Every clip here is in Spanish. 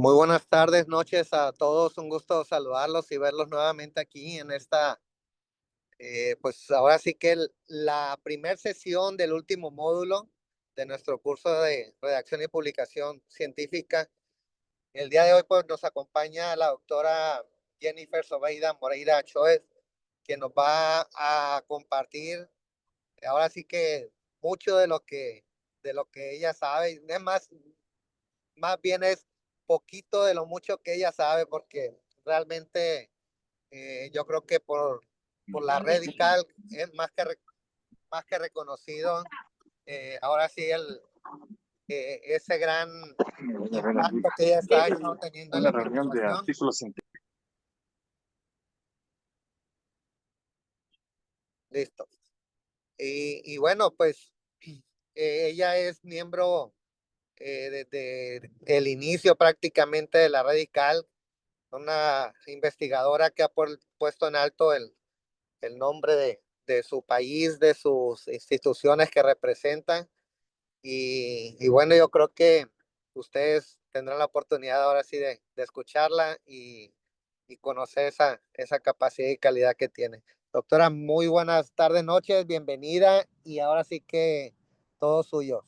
Muy buenas tardes, noches a todos. Un gusto saludarlos y verlos nuevamente aquí en esta, pues ahora sí que la primer sesión del último módulo de nuestro curso de redacción y publicación científica. El día de hoy pues nos acompaña la doctora Jennifer Sobeida Moreira Choez, que nos va a compartir ahora sí que mucho de lo que ella sabe. Es más bien es poquito de lo mucho que ella sabe, porque realmente yo creo que por la red ICAL es más que reconocido. Ahora sí, ese gran impacto que ella está teniendo en la Una reunión de investigación. artículos científicos. Listo. Y bueno, pues ella es miembro desde el inicio prácticamente de la red ICAL, una investigadora que ha puesto en alto el nombre de su país, de sus instituciones que representan. Y bueno, yo creo que ustedes tendrán la oportunidad ahora sí de escucharla y conocer esa capacidad y calidad que tiene. Doctora, muy buenas tardes, noches, bienvenida y ahora sí que todo suyo.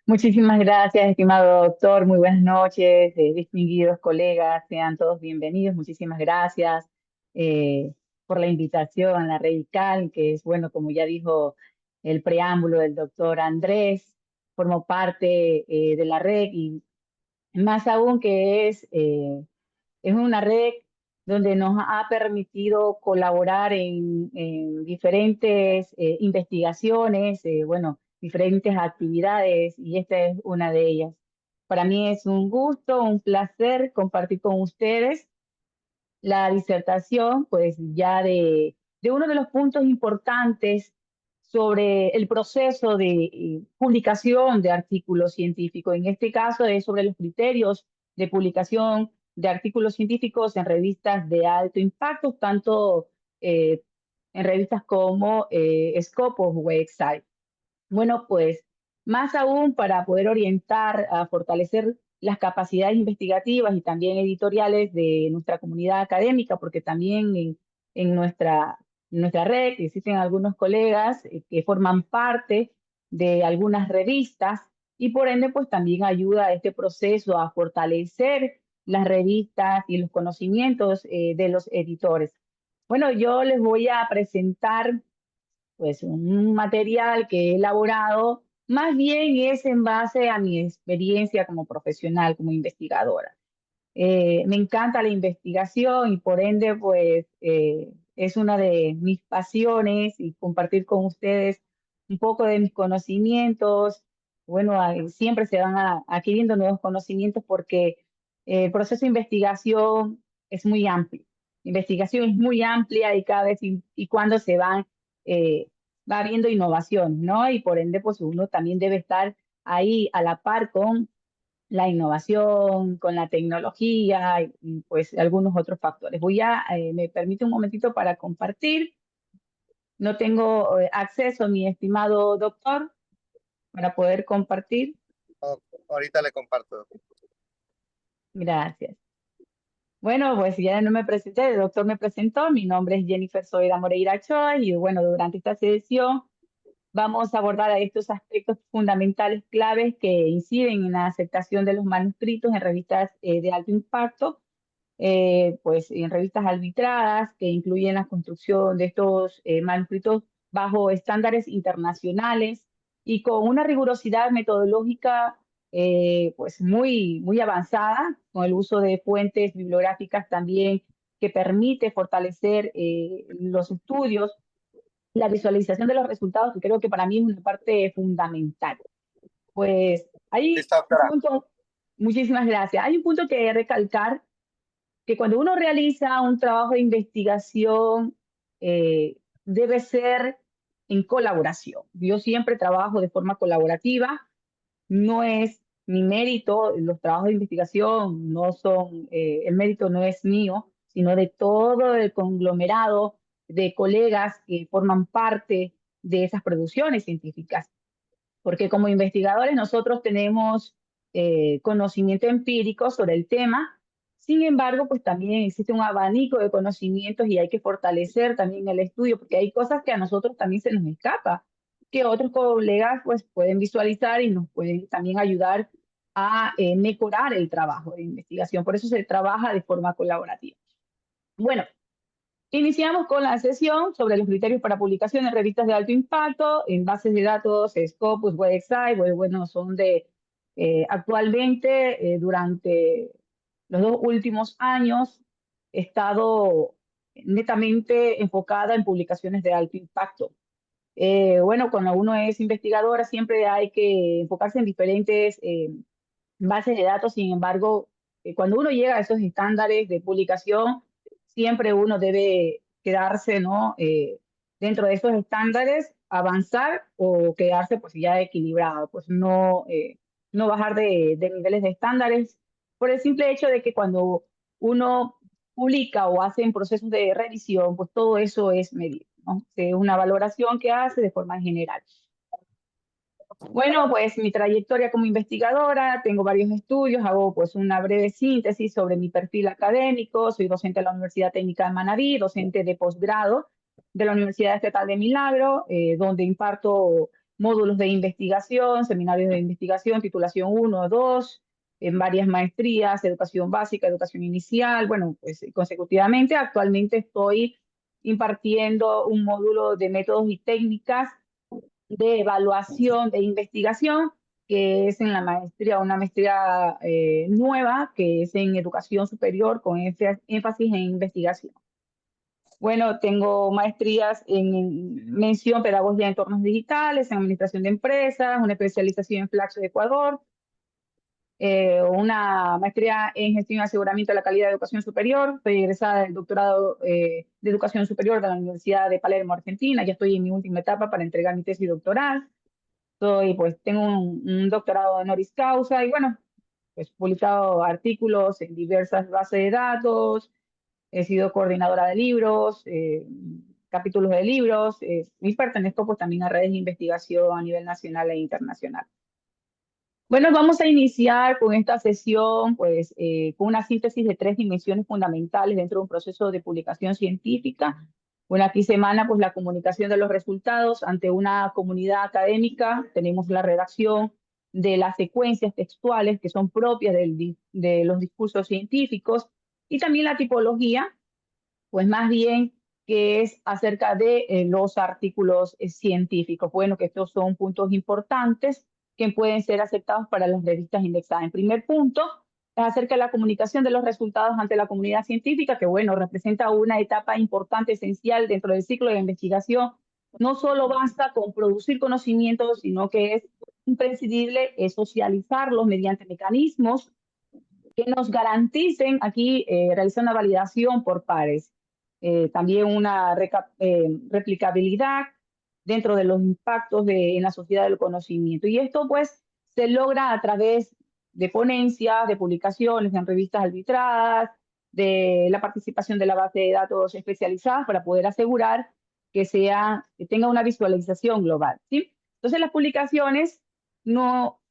Muchísimas gracias, estimado doctor. Muy buenas noches, distinguidos colegas. Sean todos bienvenidos. Muchísimas gracias eh, por la invitación a la Radical, que es, bueno, como ya dijo el preámbulo del doctor Andrés, formo parte de la red y más aún que es una red donde nos ha permitido colaborar en diferentes investigaciones, bueno, diferentes actividades, y esta es una de ellas. Para mí es un gusto, un placer compartir con ustedes la disertación, pues ya de uno de los puntos importantes sobre el proceso de publicación de artículos científicos. En este caso es sobre los criterios de publicación de artículos científicos en revistas de alto impacto, tanto eh, en revistas como Scopus Website. Bueno, pues más aún para poder orientar a fortalecer las capacidades investigativas y también editoriales de nuestra comunidad académica, porque también en nuestra red existen algunos colegas que forman parte de algunas revistas y por ende pues también ayuda a este proceso a fortalecer las revistas y los conocimientos de los editores. Bueno, yo les voy a presentar pues un material que he elaborado, más bien es en base a mi experiencia como profesional, como investigadora. Me encanta la investigación y por ende, pues es una de mis pasiones y compartir con ustedes un poco de mis conocimientos. Bueno, siempre se van adquiriendo nuevos conocimientos porque el proceso de investigación es muy amplio. La investigación es muy amplia y cada vez y cuando eh, va habiendo innovación, ¿no? Y por ende, pues uno también debe estar ahí a la par con la innovación, con la tecnología y, pues algunos otros factores. Me permite un momentito para compartir. No tengo acceso, mi estimado doctor, para poder compartir. Oh, ahorita le comparto. Gracias. Bueno, pues ya no me presenté, el doctor me presentó. Mi nombre es Jennifer Soeda Moreira Choa y bueno, durante esta sesión vamos a abordar a estos aspectos fundamentales claves que inciden en la aceptación de los manuscritos en revistas de alto impacto, pues en revistas arbitradas que incluyen la construcción de estos manuscritos bajo estándares internacionales y con una rigurosidad metodológica pues muy avanzada, con el uso de fuentes bibliográficas también que permite fortalecer los estudios, la visualización de los resultados, que creo que para mí es una parte fundamental. Pues hay Listo, un doctora. punto, muchísimas gracias, hay un punto que recalcar, que cuando uno realiza un trabajo de investigación, debe ser en colaboración. Yo siempre trabajo de forma colaborativa, no es mi mérito, los trabajos de investigación no son, el mérito no es mío, sino de todo el conglomerado de colegas que forman parte de esas producciones científicas. Porque como investigadores nosotros tenemos conocimiento empírico sobre el tema. Sin embargo, pues también existe un abanico de conocimientos y hay que fortalecer también el estudio, porque hay cosas que a nosotros también se nos escapa, que otros colegas pues pueden visualizar y nos pueden también ayudar a mejorar el trabajo de investigación. Por eso se trabaja de forma colaborativa. Bueno, iniciamos con la sesión sobre los criterios para publicación en revistas de alto impacto, en bases de datos, Scopus, WebExcite, bueno, son de actualmente, durante los 2 últimos años, he estado netamente enfocada en publicaciones de alto impacto. Bueno, cuando uno es investigadora siempre hay que enfocarse en diferentes bases de datos. Sin embargo, cuando uno llega a esos estándares de publicación, siempre uno debe quedarse, ¿no? Dentro de esos estándares, avanzar o quedarse pues ya equilibrado, pues no, no bajar de niveles de estándares por el simple hecho de que cuando uno publica o hace en procesos de revisión, pues todo eso es medido, ¿no? Es una valoración que hace de forma general. Bueno, pues mi trayectoria como investigadora, tengo varios estudios, hago pues una breve síntesis sobre mi perfil académico, soy docente de la Universidad Técnica de Manabí, docente de posgrado de la Universidad Estatal de Milagro, donde imparto módulos de investigación, seminarios de investigación, titulación 1, 2, en varias maestrías, educación básica, educación inicial, bueno, pues consecutivamente. Actualmente estoy impartiendo un módulo de métodos y técnicas de evaluación de investigación, que es en la maestría, una maestría nueva, que es en educación superior con énfasis en investigación. Bueno, tengo maestrías en mención pedagogía de entornos digitales, en administración de empresas, una especialización en Flaxo de Ecuador, una maestría en gestión y aseguramiento de la calidad de educación superior. Soy egresada del doctorado de educación superior de la Universidad de Palermo, Argentina. Ya estoy en mi última etapa para entregar mi tesis doctoral. Pues tengo un doctorado honoris causa y bueno, pues publicado artículos en diversas bases de datos, he sido coordinadora de libros, capítulos de libros, y pertenezco pues también a redes de investigación a nivel nacional e internacional. Bueno, vamos a iniciar con esta sesión, pues, con una síntesis de 3 dimensiones fundamentales dentro de un proceso de publicación científica. Bueno, aquí se emana, pues, la comunicación de los resultados ante una comunidad académica. Tenemos la redacción de las secuencias textuales que son propias de los discursos científicos y también la tipología, pues, más bien que es acerca de los artículos científicos. Bueno, que estos son puntos importantes que pueden ser aceptados para las revistas indexadas. En primer punto, es acerca de la comunicación de los resultados ante la comunidad científica, que bueno, representa una etapa importante, esencial dentro del ciclo de investigación. No solo basta con producir conocimientos, sino que es imprescindible socializarlos mediante mecanismos que nos garanticen aquí realizar una validación por pares, también una replicabilidad dentro de los impactos en la sociedad del conocimiento. Y esto pues se logra a través de ponencias, de publicaciones en revistas arbitradas, de la participación de la base de datos especializadas para poder asegurar que tenga una visualización global, ¿sí? Entonces las publicaciones no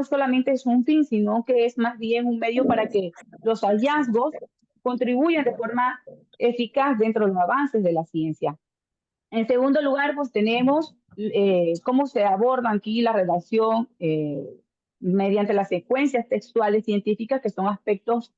solamente es un fin, sino que es más bien un medio para que los hallazgos contribuyan de forma eficaz dentro de los avances de la ciencia. En segundo lugar, pues tenemos cómo se aborda aquí la relación mediante las secuencias textuales científicas, que son aspectos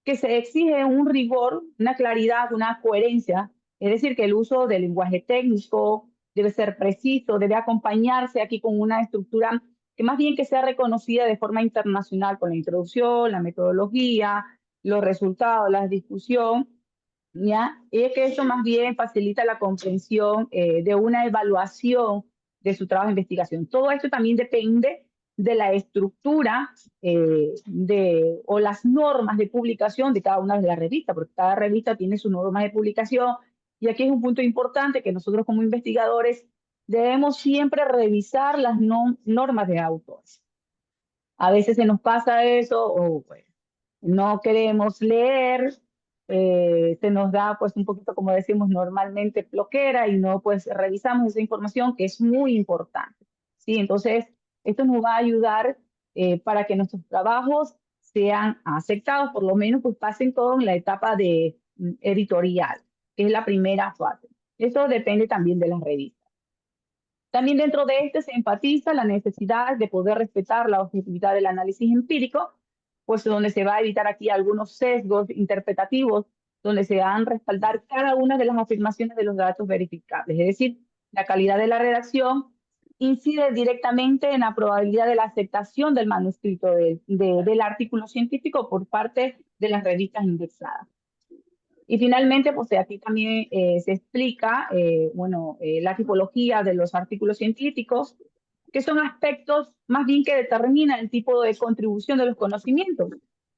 que se exige un rigor, una claridad, una coherencia. Es decir, que el uso del lenguaje técnico debe ser preciso, debe acompañarse aquí con una estructura que más bien que sea reconocida de forma internacional con la introducción, la metodología, los resultados, la discusión, ¿ya? Y es que eso más bien facilita la comprensión de una evaluación de su trabajo de investigación. Todo esto también depende de la estructura o las normas de publicación de cada una de las revistas, porque cada revista tiene sus normas de publicación. Y aquí es un punto importante que nosotros como investigadores debemos siempre revisar las normas de autores. A veces se nos pasa eso o pues, no queremos leer, se nos da pues un poquito, como decimos normalmente, floquera y no pues revisamos esa información que es muy importante, ¿sí? Entonces, esto nos va a ayudar para que nuestros trabajos sean aceptados, por lo menos pues pasen con la etapa de editorial, que es la primera fase. Eso depende también de las revistas. También dentro de este se enfatiza la necesidad de poder respetar la objetividad del análisis empírico, pues donde se va a evitar aquí algunos sesgos interpretativos, donde se van a respaldar cada una de las afirmaciones de los datos verificables. Es decir, la calidad de la redacción incide directamente en la probabilidad de la aceptación del manuscrito del artículo científico por parte de las revistas indexadas. Y finalmente, pues aquí también se explica, la tipología de los artículos científicos, que son aspectos más bien que determinan el tipo de contribución de los conocimientos.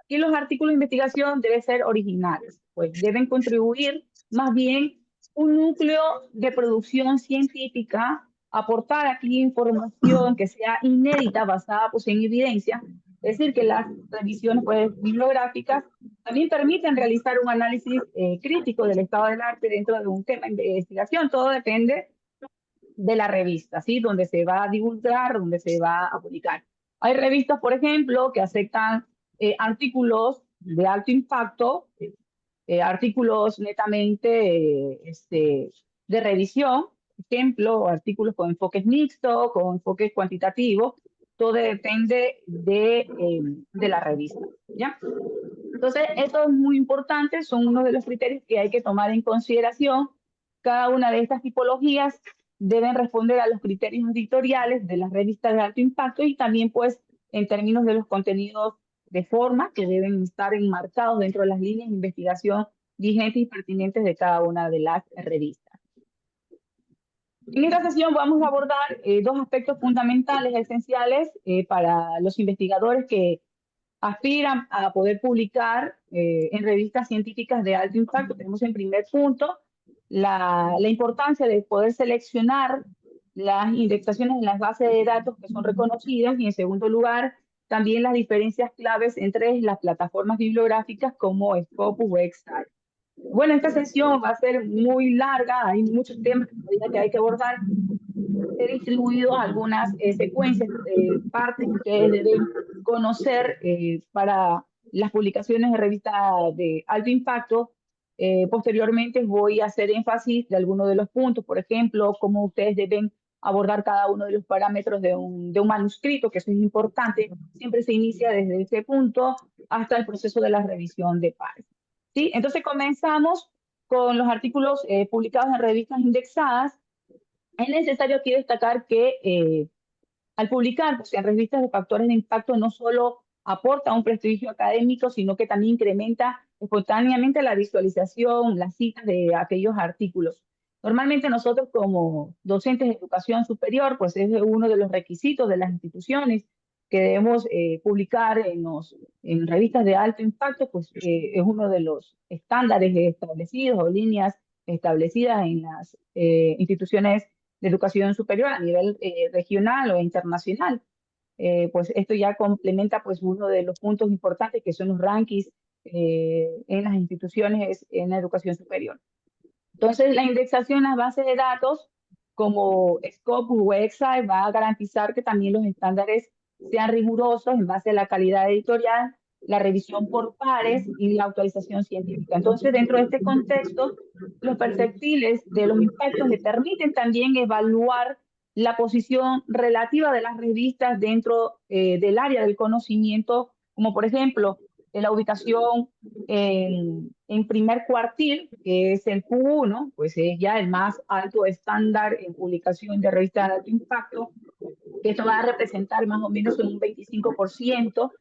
Y los artículos de investigación deben ser originales, pues deben contribuir más bien un núcleo de producción científica, aportar aquí información que sea inédita, basada pues, en evidencia. Es decir, que las revisiones pues, bibliográficas también permiten realizar un análisis crítico del estado del arte dentro de un tema de investigación. Todo depende de la revista, ¿sí? Donde se va a divulgar, donde se va a publicar. Hay revistas, por ejemplo, que aceptan artículos de alto impacto, artículos netamente de revisión, ejemplo, artículos con enfoques mixtos, con enfoques cuantitativos, todo depende de la revista, ¿ya? Entonces, esto es muy importante, son uno de los criterios que hay que tomar en consideración. Cada una de estas tipologías deben responder a los criterios editoriales de las revistas de alto impacto y también, pues, en términos de los contenidos de forma que deben estar enmarcados dentro de las líneas de investigación vigentes y pertinentes de cada una de las revistas. En esta sesión vamos a abordar dos aspectos fundamentales, esenciales para los investigadores que aspiran a poder publicar en revistas científicas de alto impacto. Tenemos en primer punto la importancia de poder seleccionar las indexaciones en las bases de datos que son reconocidas y en segundo lugar también las diferencias claves entre las plataformas bibliográficas como Scopus o Website. Bueno, esta sesión va a ser muy larga, hay muchos temas que hay que abordar. He distribuido algunas secuencias, partes que ustedes deben conocer para las publicaciones de revistas de alto impacto. Posteriormente voy a hacer énfasis de algunos de los puntos, por ejemplo, cómo ustedes deben abordar cada uno de los parámetros de un manuscrito, que eso es importante. Siempre se inicia desde ese punto hasta el proceso de la revisión de pares. ¿Sí? Entonces comenzamos con los artículos publicados en revistas indexadas. Es necesario aquí destacar que al publicar pues, en revistas de factores de impacto no solo aporta un prestigio académico, sino que también incrementa espontáneamente la visualización, las citas de aquellos artículos. Normalmente nosotros como docentes de educación superior, pues es uno de los requisitos de las instituciones que debemos publicar en revistas de alto impacto, pues es uno de los estándares establecidos o líneas establecidas en las instituciones de educación superior a nivel regional o internacional. Pues esto ya complementa pues uno de los puntos importantes que son los rankings en las instituciones en la educación superior. Entonces, la indexación en las bases de datos como Scopus o Excel va a garantizar que también los estándares sean rigurosos en base a la calidad editorial, la revisión por pares y la actualización científica. Entonces, dentro de este contexto, los perceptibles de los impactos le permiten también evaluar la posición relativa de las revistas dentro del área del conocimiento, como por ejemplo, la ubicación en primer cuartil, que es el Q1, pues es ya el más alto estándar en publicación de revistas de alto impacto, que esto va a representar más o menos un 25%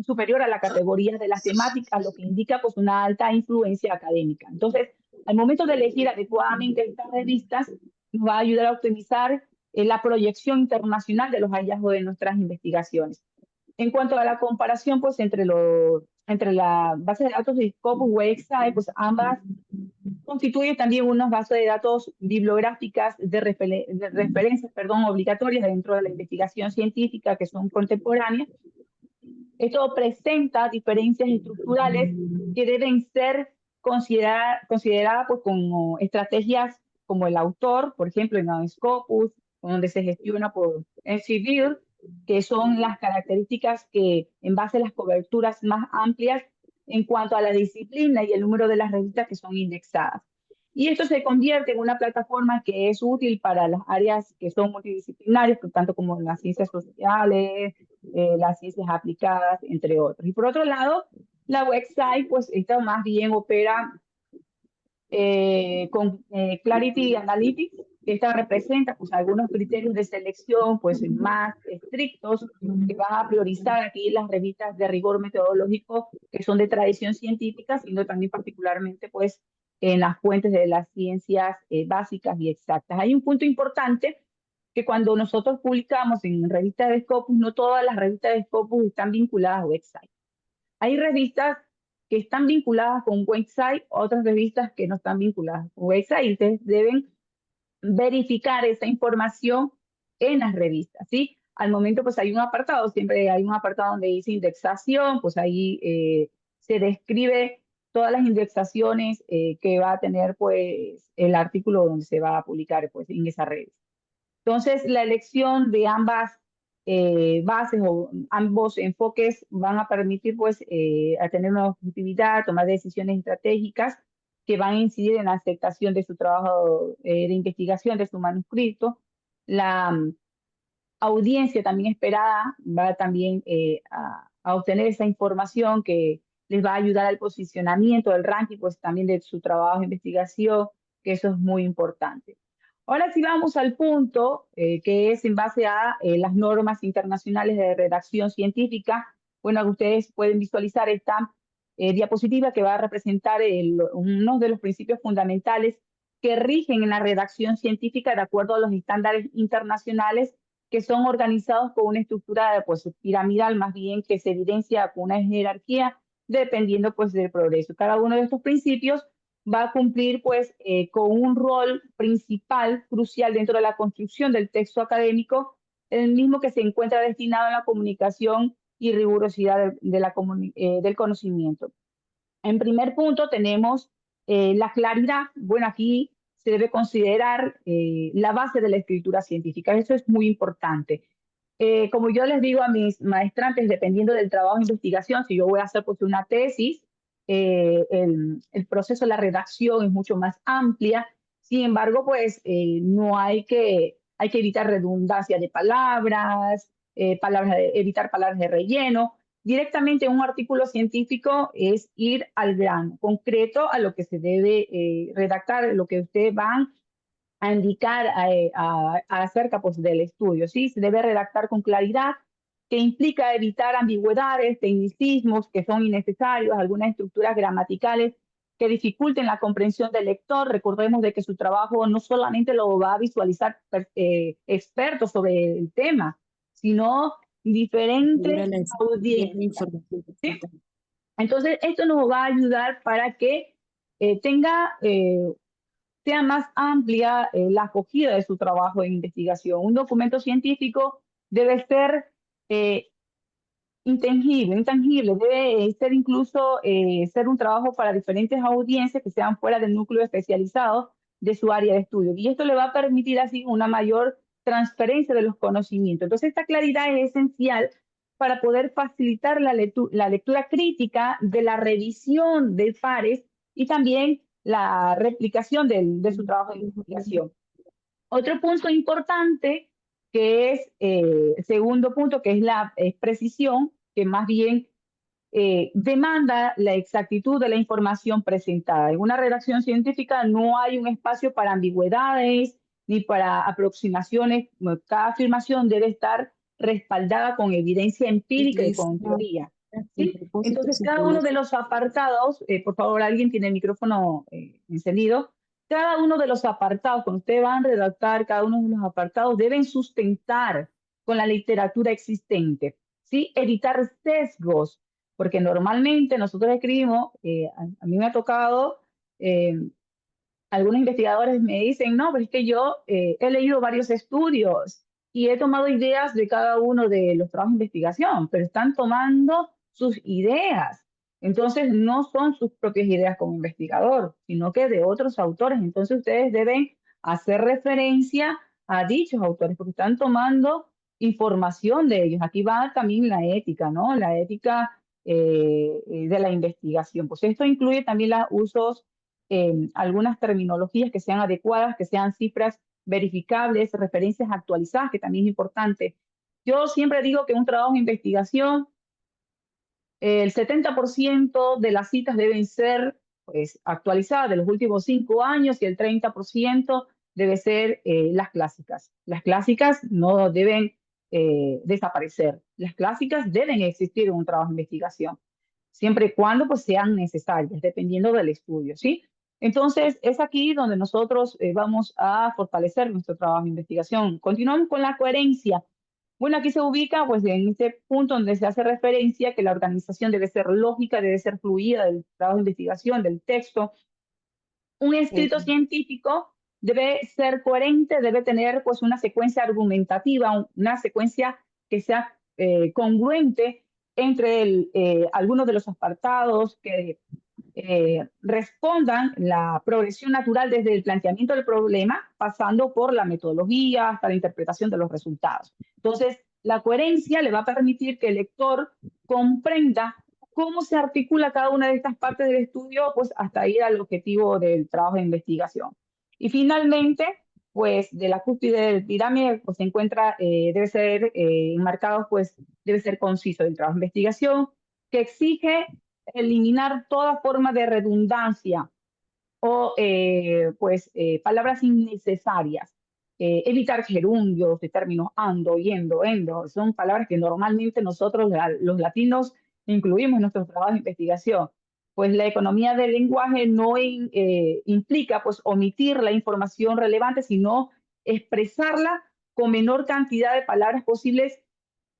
superior a la categoría de las temáticas, lo que indica pues una alta influencia académica. Entonces, al momento de elegir adecuadamente estas revistas, nos va a ayudar a optimizar la proyección internacional de los hallazgos de nuestras investigaciones. En cuanto a la comparación, pues entre la base de datos de Scopus y Website, pues ambas constituyen también unas bases de datos bibliográficas de referencias, obligatorias dentro de la investigación científica que son contemporáneas. Esto presenta diferencias estructurales que deben ser consideradas pues, como estrategias como el autor, por ejemplo, en Scopus, donde se gestiona por NCBuild, que son las características que, en base a las coberturas más amplias en cuanto a la disciplina y el número de las revistas que son indexadas. Y esto se convierte en una plataforma que es útil para las áreas que son multidisciplinarias, tanto como las ciencias sociales, las ciencias aplicadas, entre otros. Y por otro lado, la website, pues esta más bien opera con Clarity Analytics. Esta representa pues algunos criterios de selección pues más estrictos que van a priorizar aquí las revistas de rigor metodológico que son de tradición científica, sino también particularmente pues en las fuentes de las ciencias básicas y exactas. Hay un punto importante que cuando nosotros publicamos en revistas de Scopus, no todas las revistas de Scopus están vinculadas a website. Hay revistas que están vinculadas con website, otras revistas que no están vinculadas con website, y ustedes deben verificar esa información en las revistas, ¿sí? Al momento, pues hay un apartado, siempre hay un apartado donde dice indexación, pues ahí se describe todas las indexaciones que va a tener, pues, el artículo donde se va a publicar, pues, en esa revista. Entonces, la elección de ambas bases o ambos enfoques van a permitir pues a tener una objetividad, tomar decisiones estratégicas que van a incidir en la aceptación de su trabajo de investigación, de su manuscrito. La audiencia también esperada va también a obtener esa información que les va a ayudar al posicionamiento del ranking, pues también de su trabajo de investigación, que eso es muy importante. Ahora sí vamos al punto que es en base a las normas internacionales de redacción científica. Bueno, ustedes pueden visualizar esta diapositiva que va a representar uno de los principios fundamentales que rigen en la redacción científica de acuerdo a los estándares internacionales que son organizados con una estructura pues, piramidal más bien que se evidencia con una jerarquía dependiendo pues del progreso. Cada uno de estos principios va a cumplir pues con un rol principal, crucial dentro de la construcción del texto académico, el mismo que se encuentra destinado a la comunicación y rigurosidad del conocimiento. En primer punto tenemos la claridad. Bueno, aquí se debe considerar la base de la escritura científica. Eso es muy importante. Como yo les digo a mis maestrantes, dependiendo del trabajo de investigación, si yo voy a hacer pues, una tesis, el proceso de la redacción es mucho más amplia. Sin embargo, pues no hay que evitar redundancia de palabras, evitar palabras de relleno. Directamente un artículo científico es ir al grano, concreto a lo que se debe redactar, lo que ustedes van a indicar acerca pues, del estudio. ¿Sí? Se debe redactar con claridad, que implica evitar ambigüedades, tecnicismos que son innecesarios, algunas estructuras gramaticales que dificulten la comprensión del lector. Recordemos de que su trabajo no solamente lo va a visualizar expertos sobre el tema, sino diferentes audiencias. ¿Sí? Entonces, esto nos va a ayudar para que sea más amplia la acogida de su trabajo de investigación. Un documento científico debe ser eh, intangible, debe ser incluso ser un trabajo para diferentes audiencias que sean fuera del núcleo especializado de su área de estudio. Y esto le va a permitir así una mayor transferencia de los conocimientos. Entonces, esta claridad es esencial para poder facilitar la lectura crítica de la revisión de pares y también la replicación de su trabajo de investigación. Otro punto importante que es el segundo punto, que es la precisión, que más bien demanda la exactitud de la información presentada. En una redacción científica no hay un espacio para ambigüedades ni para aproximaciones. Cada afirmación debe estar respaldada con evidencia empírica y con teoría. ¿Sí? Entonces, cada uno de los apartados, por favor, alguien tiene el micrófono encendido. Cada uno de los apartados, cuando ustedes van a redactar cada uno de los apartados, deben sustentar con la literatura existente, ¿sí? Evitar sesgos, porque normalmente nosotros escribimos, a mí me ha tocado, algunos investigadores me dicen, no, pero es que yo he leído varios estudios y he tomado ideas de cada uno de los trabajos de investigación, pero están tomando sus ideas. Entonces, no son sus propias ideas como investigador, sino que de otros autores. Entonces, ustedes deben hacer referencia a dichos autores, porque están tomando información de ellos. Aquí va también la ética, ¿no? La ética de la investigación. Pues esto incluye también los usos, algunas terminologías que sean adecuadas, que sean cifras verificables, referencias actualizadas, que también es importante. Yo siempre digo que un trabajo de investigación, el 70% de las citas deben ser pues, actualizadas de los últimos 5 años y el 30% debe ser las clásicas. Las clásicas no deben desaparecer. Las clásicas deben existir en un trabajo de investigación, siempre y cuando pues, sean necesarias, dependiendo del estudio, ¿sí? Entonces, es aquí donde nosotros vamos a fortalecer nuestro trabajo de investigación. Continuamos con la coherencia. Bueno, aquí se ubica pues en este punto donde se hace referencia que la organización debe ser lógica, debe ser fluida del trabajo de investigación, del texto. Un escrito Y, científico debe ser coherente, debe tener pues una secuencia argumentativa, una secuencia que sea congruente entre algunos de los apartados que respondan la progresión natural desde el planteamiento del problema, pasando por la metodología hasta la interpretación de los resultados. Entonces, la coherencia le va a permitir que el lector comprenda cómo se articula cada una de estas partes del estudio, pues hasta ir al objetivo del trabajo de investigación. Y finalmente, pues de la cúspide del pirámide, pues se encuentra, debe ser enmarcado, pues debe ser conciso el trabajo de investigación, que exige eliminar toda forma de redundancia o palabras innecesarias. Evitar gerundios de términos ando, yendo, endo. Son palabras que normalmente nosotros, los latinos, incluimos en nuestros trabajos de investigación. Pues la economía del lenguaje no implica pues, omitir la información relevante, sino expresarla con menor cantidad de palabras posibles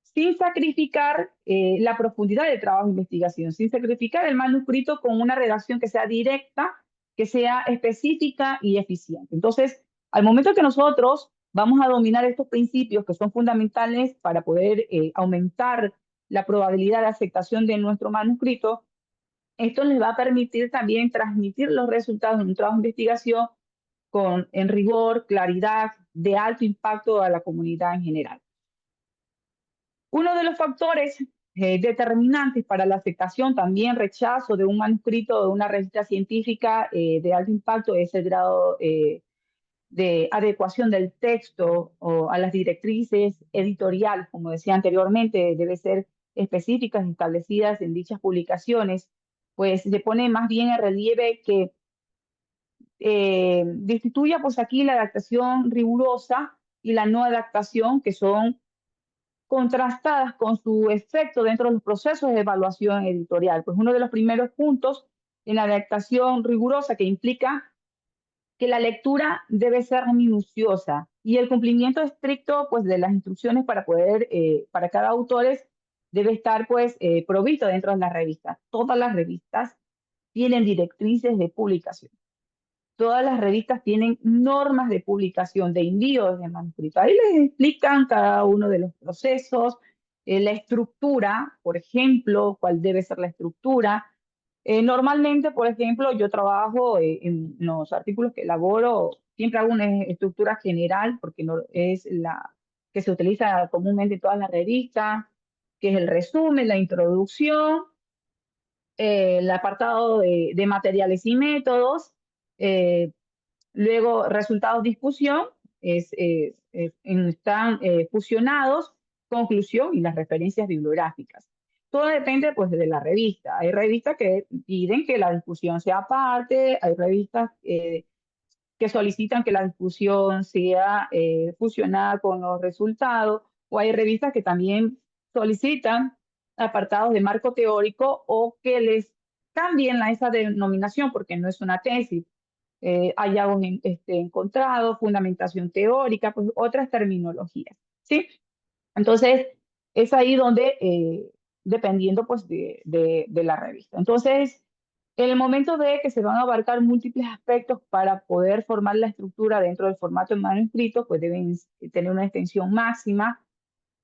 sin sacrificar la profundidad del trabajo de investigación, sin sacrificar el manuscrito con una redacción que sea directa, que sea específica y eficiente. Entonces, al momento que nosotros vamos a dominar estos principios que son fundamentales para poder aumentar la probabilidad de aceptación de nuestro manuscrito, esto les va a permitir también transmitir los resultados de un trabajo de investigación en rigor, claridad, de alto impacto a la comunidad en general. Uno de los factores determinantes para la aceptación, también rechazo de un manuscrito o de una revista científica de alto impacto es el grado de adecuación del texto o a las directrices editoriales, como decía anteriormente, debe ser específicas establecidas en dichas publicaciones, pues se pone más bien en relieve que destituya pues aquí la adaptación rigurosa y la no adaptación, que son contrastadas con su efecto dentro de los procesos de evaluación editorial. Pues uno de los primeros puntos en la adaptación rigurosa que implica que la lectura debe ser minuciosa y el cumplimiento estricto pues, de las instrucciones para poder, para cada autor debe estar pues provisto dentro de la revista. Todas las revistas tienen directrices de publicación. Todas las revistas tienen normas de publicación, de envío de manuscrito. Ahí les explican cada uno de los procesos, la estructura, por ejemplo, cuál debe ser la estructura. Normalmente, por ejemplo, yo trabajo en los artículos que elaboro, siempre hago una estructura general, porque no, es la que se utiliza comúnmente en todas las revistas, que es el resumen, la introducción, el apartado de materiales y métodos, eh, luego resultados, discusión, están fusionados, conclusión y las referencias bibliográficas. Todo depende pues de la revista. Hay revistas que piden que la discusión sea aparte, hay revistas que solicitan que la discusión sea fusionada con los resultados, o hay revistas que también solicitan apartados de marco teórico o que les cambien esa denominación porque no es una tesis. Hallazgos encontrados, fundamentación teórica, pues otras terminologías, ¿sí? Entonces, es ahí donde, dependiendo pues de la revista. Entonces, en el momento de que se van a abarcar múltiples aspectos para poder formar la estructura dentro del formato de manuscrito, pues deben tener una extensión máxima.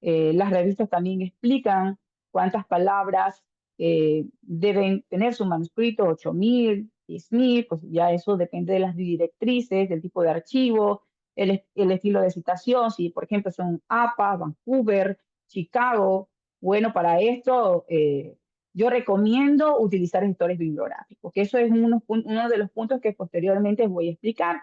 Las revistas también explican cuántas palabras deben tener su manuscrito, 8.000, 10.000, pues ya eso depende de las directrices, del tipo de archivo, el estilo de citación, si por ejemplo son APA, Vancouver, Chicago. Bueno, para esto yo recomiendo utilizar gestores bibliográficos, que eso es uno de los puntos que posteriormente voy a explicar.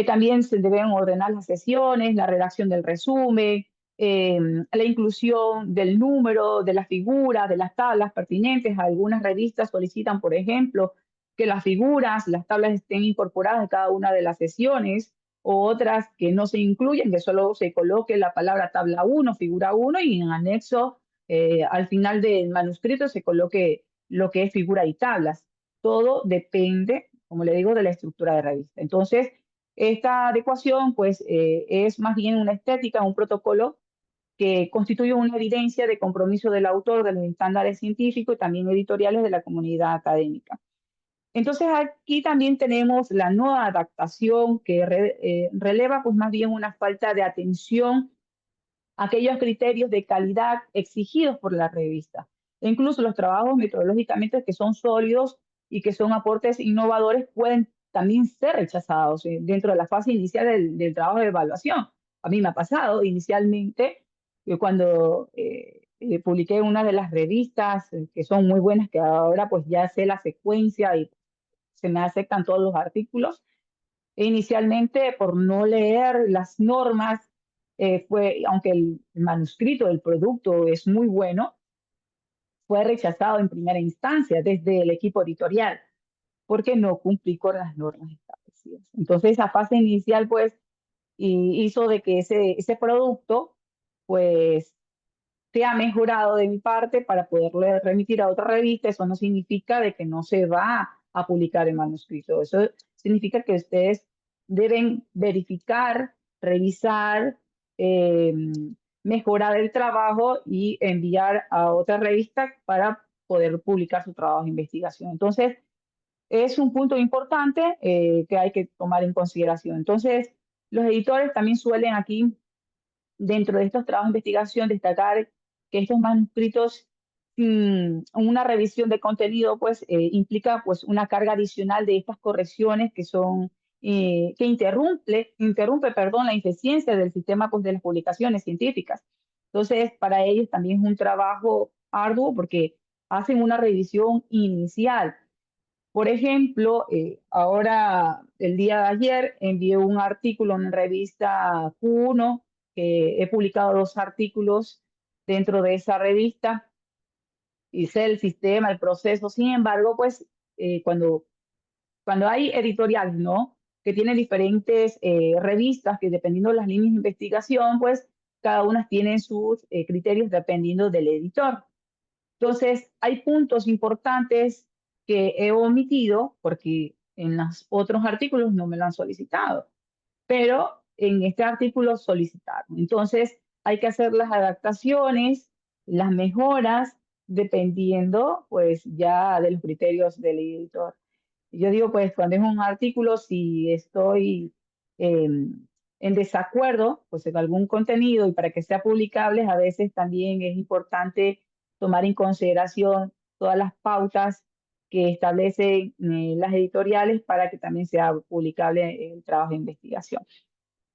También se deben ordenar las sesiones, la redacción del resumen, la inclusión del número, de las figuras, de las tablas pertinentes. Algunas revistas solicitan, por ejemplo, que las figuras, las tablas estén incorporadas en cada una de las sesiones, o otras que no se incluyen, que solo se coloque la palabra tabla 1, figura 1, y en anexo, al final del manuscrito, se coloque lo que es figura y tablas. Todo depende, como le digo, de la estructura de revista. Entonces, esta adecuación, pues, es más bien una estética, un protocolo que constituye una evidencia de compromiso del autor de los estándares científicos y también editoriales de la comunidad académica. Entonces, aquí también tenemos la no adaptación que releva, pues, más bien una falta de atención a aquellos criterios de calidad exigidos por la revista. E incluso los trabajos metodológicamente que son sólidos y que son aportes innovadores pueden también ser rechazados dentro de la fase inicial del trabajo de evaluación. A mí me ha pasado inicialmente, cuando publiqué una de las revistas que son muy buenas, que ahora pues ya sé la secuencia y se me aceptan todos los artículos. E inicialmente, por no leer las normas, aunque el manuscrito del producto es muy bueno, fue rechazado en primera instancia desde el equipo editorial, porque no cumplí con las normas establecidas. Entonces, esa fase inicial, pues, hizo de que ese producto, pues, se ha mejorado de mi parte para poderle remitir a otra revista. Eso no significa de que no se va a publicar el manuscrito. Eso significa que ustedes deben verificar, revisar, eh, mejorar el trabajo y enviar a otra revista para poder publicar su trabajo de investigación. Entonces, es un punto importante que hay que tomar en consideración. Entonces, los editores también suelen aquí, dentro de estos trabajos de investigación, destacar que estos manuscritos, una revisión de contenido, pues, implica pues, una carga adicional de estas correcciones que son, que interrumpe, perdón, la eficiencia del sistema pues, de las publicaciones científicas. Entonces, para ellos también es un trabajo arduo porque hacen una revisión inicial. Por ejemplo, ahora, el día de ayer, envié un artículo en la revista Q1, que he publicado 2 artículos dentro de esa revista, hice el sistema, el proceso. Sin embargo, pues, cuando hay editoriales, ¿no? Que tienen diferentes revistas, que dependiendo de las líneas de investigación, pues, cada una tiene sus criterios dependiendo del editor. Entonces, hay puntos importantes que he omitido porque en los otros artículos no me lo han solicitado, pero en este artículo solicitaron. Entonces, hay que hacer las adaptaciones, las mejoras, dependiendo, pues, ya de los criterios del editor. Yo digo, pues, cuando es un artículo, si estoy en desacuerdo, pues, en algún contenido y para que sea publicable, a veces también es importante tomar en consideración todas las pautas que establecen las editoriales para que también sea publicable el trabajo de investigación.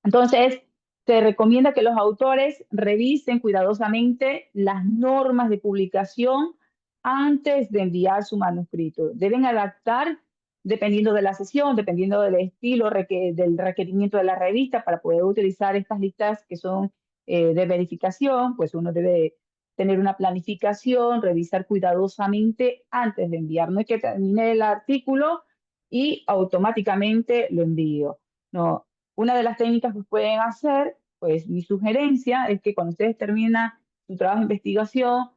Entonces, se recomienda que los autores revisen cuidadosamente las normas de publicación antes de enviar su manuscrito. Deben adaptar dependiendo de la sesión, dependiendo del estilo, del requerimiento de la revista, para poder utilizar estas listas que son de verificación. Pues uno debe tener una planificación, revisar cuidadosamente antes de enviar. No es que termine el artículo y automáticamente lo envío. No, una de las técnicas que pueden hacer, pues mi sugerencia es que cuando ustedes terminan su trabajo de investigación,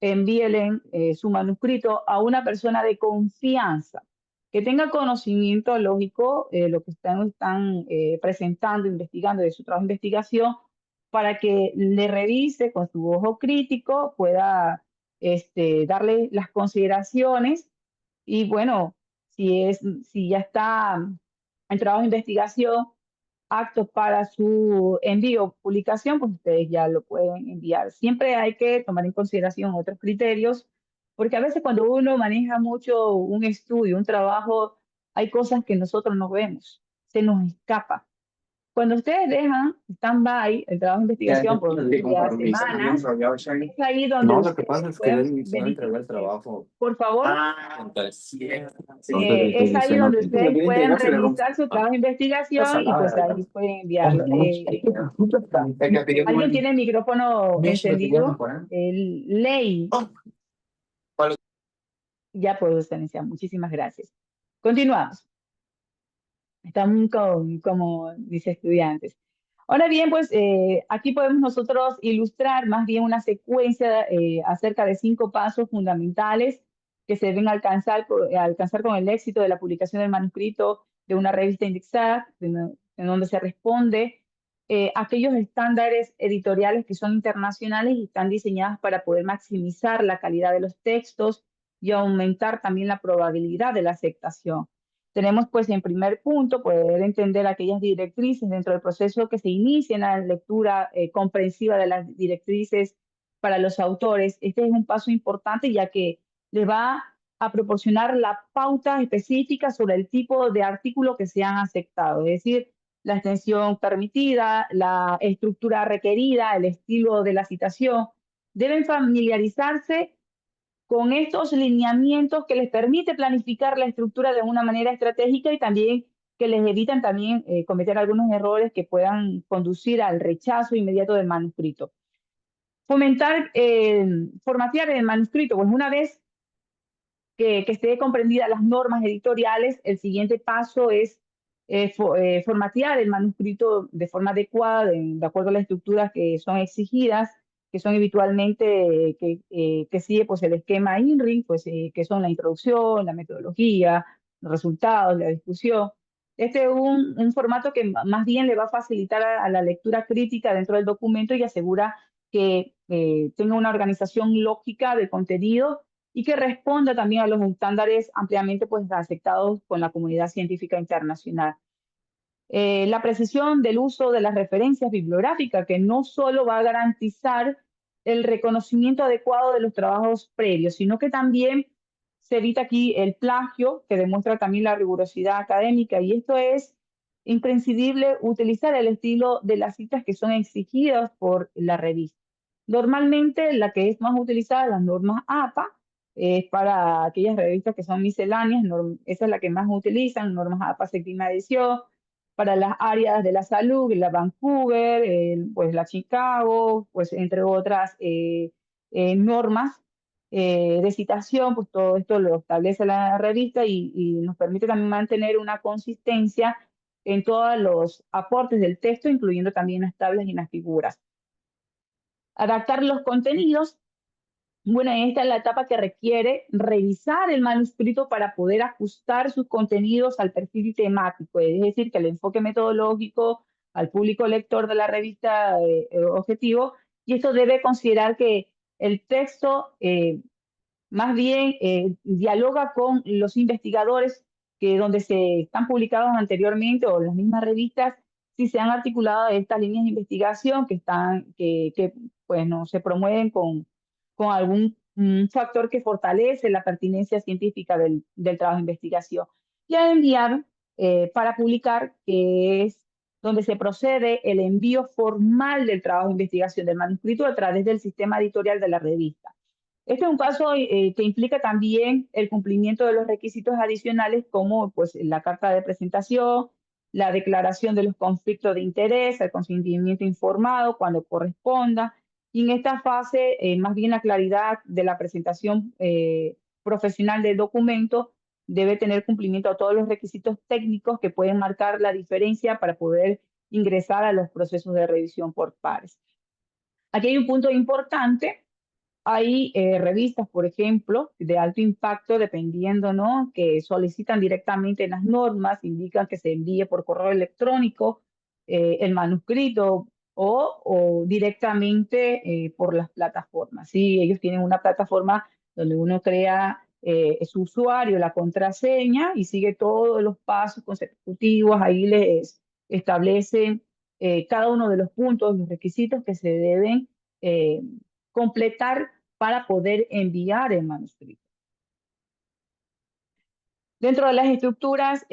envíen su manuscrito a una persona de confianza, que tenga conocimiento lógico lo que están presentando, investigando de su trabajo de investigación, para que le revise con su ojo crítico, pueda darle las consideraciones y bueno, si ya está el trabajo de investigación apto para su envío o publicación, pues ustedes ya lo pueden enviar. Siempre hay que tomar en consideración otros criterios, porque a veces cuando uno maneja mucho un estudio, un trabajo, hay cosas que nosotros no vemos, se nos escapa. Cuando ustedes dejan stand-by el trabajo de Ya, investigación ya por le días, compromiso, bien semanas, enrollado, Shani. es ahí donde No, lo que ustedes pasa es que pueden él se va a entregar el verificar, trabajo. por favor, Ah, entonces sí. Entonces le estoy es ahí diciendo donde que si lo ustedes quiere pueden entregar, se le rompe. revisar su Ah, trabajo de la investigación y salada pues de la ahí casa. pueden Oh, enviarlo. no, chiquita. Es que te ¿Alguien quiero tiene el micrófono mexe lo que llaman encendido? por ahí. Ley, Oh, ¿cuál? ya puedo silenciar. Muchísimas gracias. Continuamos. Están como dice estudiantes. Ahora bien, pues aquí podemos nosotros ilustrar más bien una secuencia acerca de 5 pasos fundamentales que se deben alcanzar con el éxito de la publicación del manuscrito de una revista indexada, en donde se responde a aquellos estándares editoriales que son internacionales y están diseñados para poder maximizar la calidad de los textos y aumentar también la probabilidad de la aceptación. Tenemos pues en primer punto poder entender aquellas directrices dentro del proceso que se inicia en la lectura comprensiva de las directrices para los autores. Este es un paso importante ya que les va a proporcionar la pauta específica sobre el tipo de artículo que se han aceptado, es decir, la extensión permitida, la estructura requerida, el estilo de la citación. Deben familiarizarse con estos lineamientos que les permite planificar la estructura de una manera estratégica y también que les evitan también cometer algunos errores que puedan conducir al rechazo inmediato del manuscrito. Fomentar, formatear el manuscrito, pues una vez que esté comprendida las normas editoriales, el siguiente paso es formatear el manuscrito de forma adecuada, de acuerdo a las estructuras que son exigidas, que son habitualmente, que sigue pues, el esquema INRI, pues, que son la introducción, la metodología, los resultados, la discusión. Este es un formato que más bien le va a facilitar a la lectura crítica dentro del documento y asegura que tenga una organización lógica de contenido y que responda también a los estándares ampliamente pues, aceptados con la comunidad científica internacional. La precisión del uso de las referencias bibliográficas, que no solo va a garantizar el reconocimiento adecuado de los trabajos previos, sino que también se evita aquí el plagio, que demuestra también la rigurosidad académica, y esto es imprescindible utilizar el estilo de las citas que son exigidas por la revista. Normalmente la que es más utilizada, las normas APA, es para aquellas revistas que son misceláneas, esa es la que más utilizan, normas APA séptima edición, para las áreas de la salud, la Vancouver, pues la Chicago, pues entre otras normas de citación, pues todo esto lo establece la revista y nos permite también mantener una consistencia en todos los aportes del texto, incluyendo también las tablas y las figuras. Adaptar los contenidos. Bueno, esta es la etapa que requiere revisar el manuscrito para poder ajustar sus contenidos al perfil temático, es decir, que el enfoque metodológico al público lector de la revista objetivo, y esto debe considerar que el texto más bien dialoga con los investigadores que donde se están publicados anteriormente o las mismas revistas, si se han articulado estas líneas de investigación que pues, no, se promueven con algún factor que fortalece la pertinencia científica del trabajo de investigación. Y a enviar para publicar, que es donde se procede el envío formal del trabajo de investigación del manuscrito a través del sistema editorial de la revista. Este es un paso que implica también el cumplimiento de los requisitos adicionales como pues, la carta de presentación, la declaración de los conflictos de interés, el consentimiento informado cuando corresponda. Y en esta fase, más bien la claridad de la presentación profesional del documento debe tener cumplimiento a todos los requisitos técnicos que pueden marcar la diferencia para poder ingresar a los procesos de revisión por pares. Aquí hay un punto importante. Hay revistas, por ejemplo, de alto impacto, dependiendo, ¿no? Que solicitan directamente las normas, indican que se envíe por correo electrónico el manuscrito o directamente por las plataformas. Sí, ellos tienen una plataforma donde uno crea su usuario, la contraseña y sigue todos los pasos consecutivos. Ahí les establecen cada uno de los puntos, los requisitos que se deben completar para poder enviar el manuscrito. Dentro de las estructuras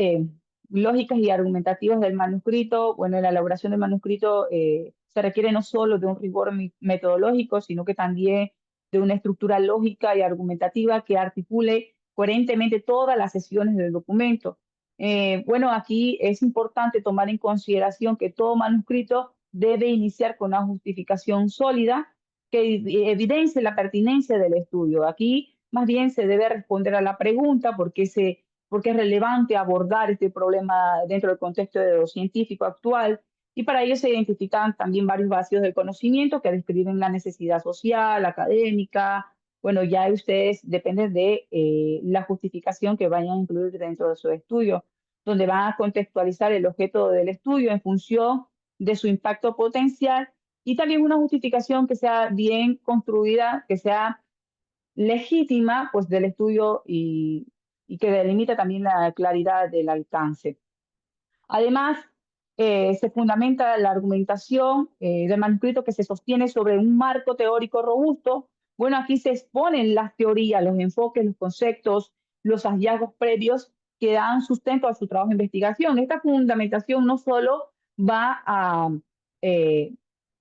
lógicas y argumentativas del manuscrito. Bueno, en la elaboración del manuscrito se requiere no solo de un rigor metodológico, sino que también de una estructura lógica y argumentativa que articule coherentemente todas las sesiones del documento. Bueno, aquí es importante tomar en consideración que todo manuscrito debe iniciar con una justificación sólida que evidencie la pertinencia del estudio. Aquí más bien se debe responder a la pregunta porque es relevante abordar este problema dentro del contexto de lo científico actual, y para ello se identifican también varios vacíos del conocimiento que describen la necesidad social, académica. Bueno, ya ustedes dependen de la justificación que vayan a incluir dentro de su estudio, donde van a contextualizar el objeto del estudio en función de su impacto potencial, y también una justificación que sea bien construida, que sea legítima, pues, del estudio y que delimita también la claridad del alcance. Además, se fundamenta la argumentación del manuscrito que se sostiene sobre un marco teórico robusto. Bueno, aquí se exponen las teorías, los enfoques, los conceptos, los hallazgos previos que dan sustento a su trabajo de investigación. Esta fundamentación no solo va eh,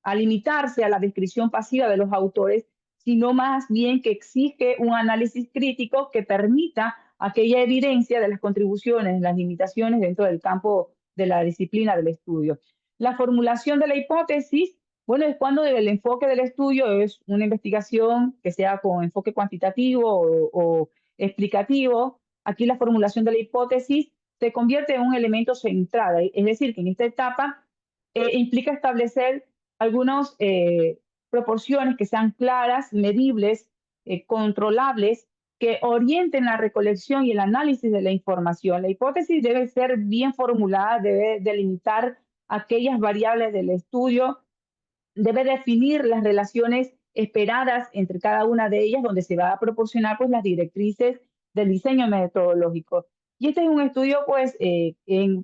a limitarse a la descripción pasiva de los autores, sino más bien que exige un análisis crítico que permita aquella evidencia de las contribuciones, las limitaciones dentro del campo de la disciplina del estudio. La formulación de la hipótesis, bueno, es cuando el enfoque del estudio es una investigación que sea con enfoque cuantitativo o explicativo. Aquí la formulación de la hipótesis se convierte en un elemento central, es decir, que en esta etapa implica establecer algunas proporciones que sean claras, medibles, controlables, que orienten la recolección y el análisis de la información. La hipótesis debe ser bien formulada, debe delimitar aquellas variables del estudio, debe definir las relaciones esperadas entre cada una de ellas, donde se va a proporcionar pues las directrices del diseño metodológico. Y este es un estudio, pues,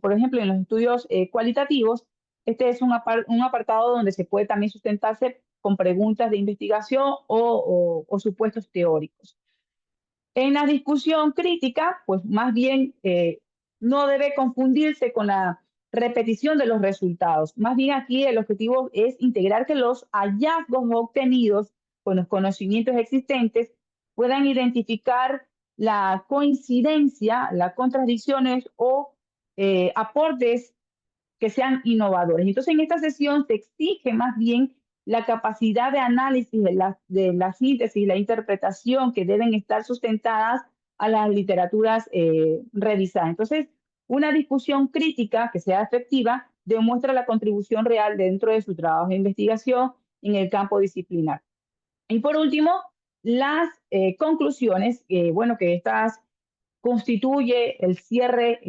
por ejemplo, en los estudios cualitativos, este es un apartado donde se puede también sustentarse con preguntas de investigación o supuestos teóricos. En la discusión crítica, pues más bien no debe confundirse con la repetición de los resultados. Más bien aquí el objetivo es integrar que los hallazgos obtenidos con los conocimientos existentes puedan identificar la coincidencia, las contradicciones o aportes que sean innovadores. Entonces, en esta sesión se exige más bien la capacidad de análisis de la síntesis y la interpretación que deben estar sustentadas a las literaturas revisadas. Entonces, una discusión crítica que sea efectiva demuestra la contribución real dentro de su trabajo de investigación en el campo disciplinar. Y por último, las conclusiones, bueno, que estas constituye el cierre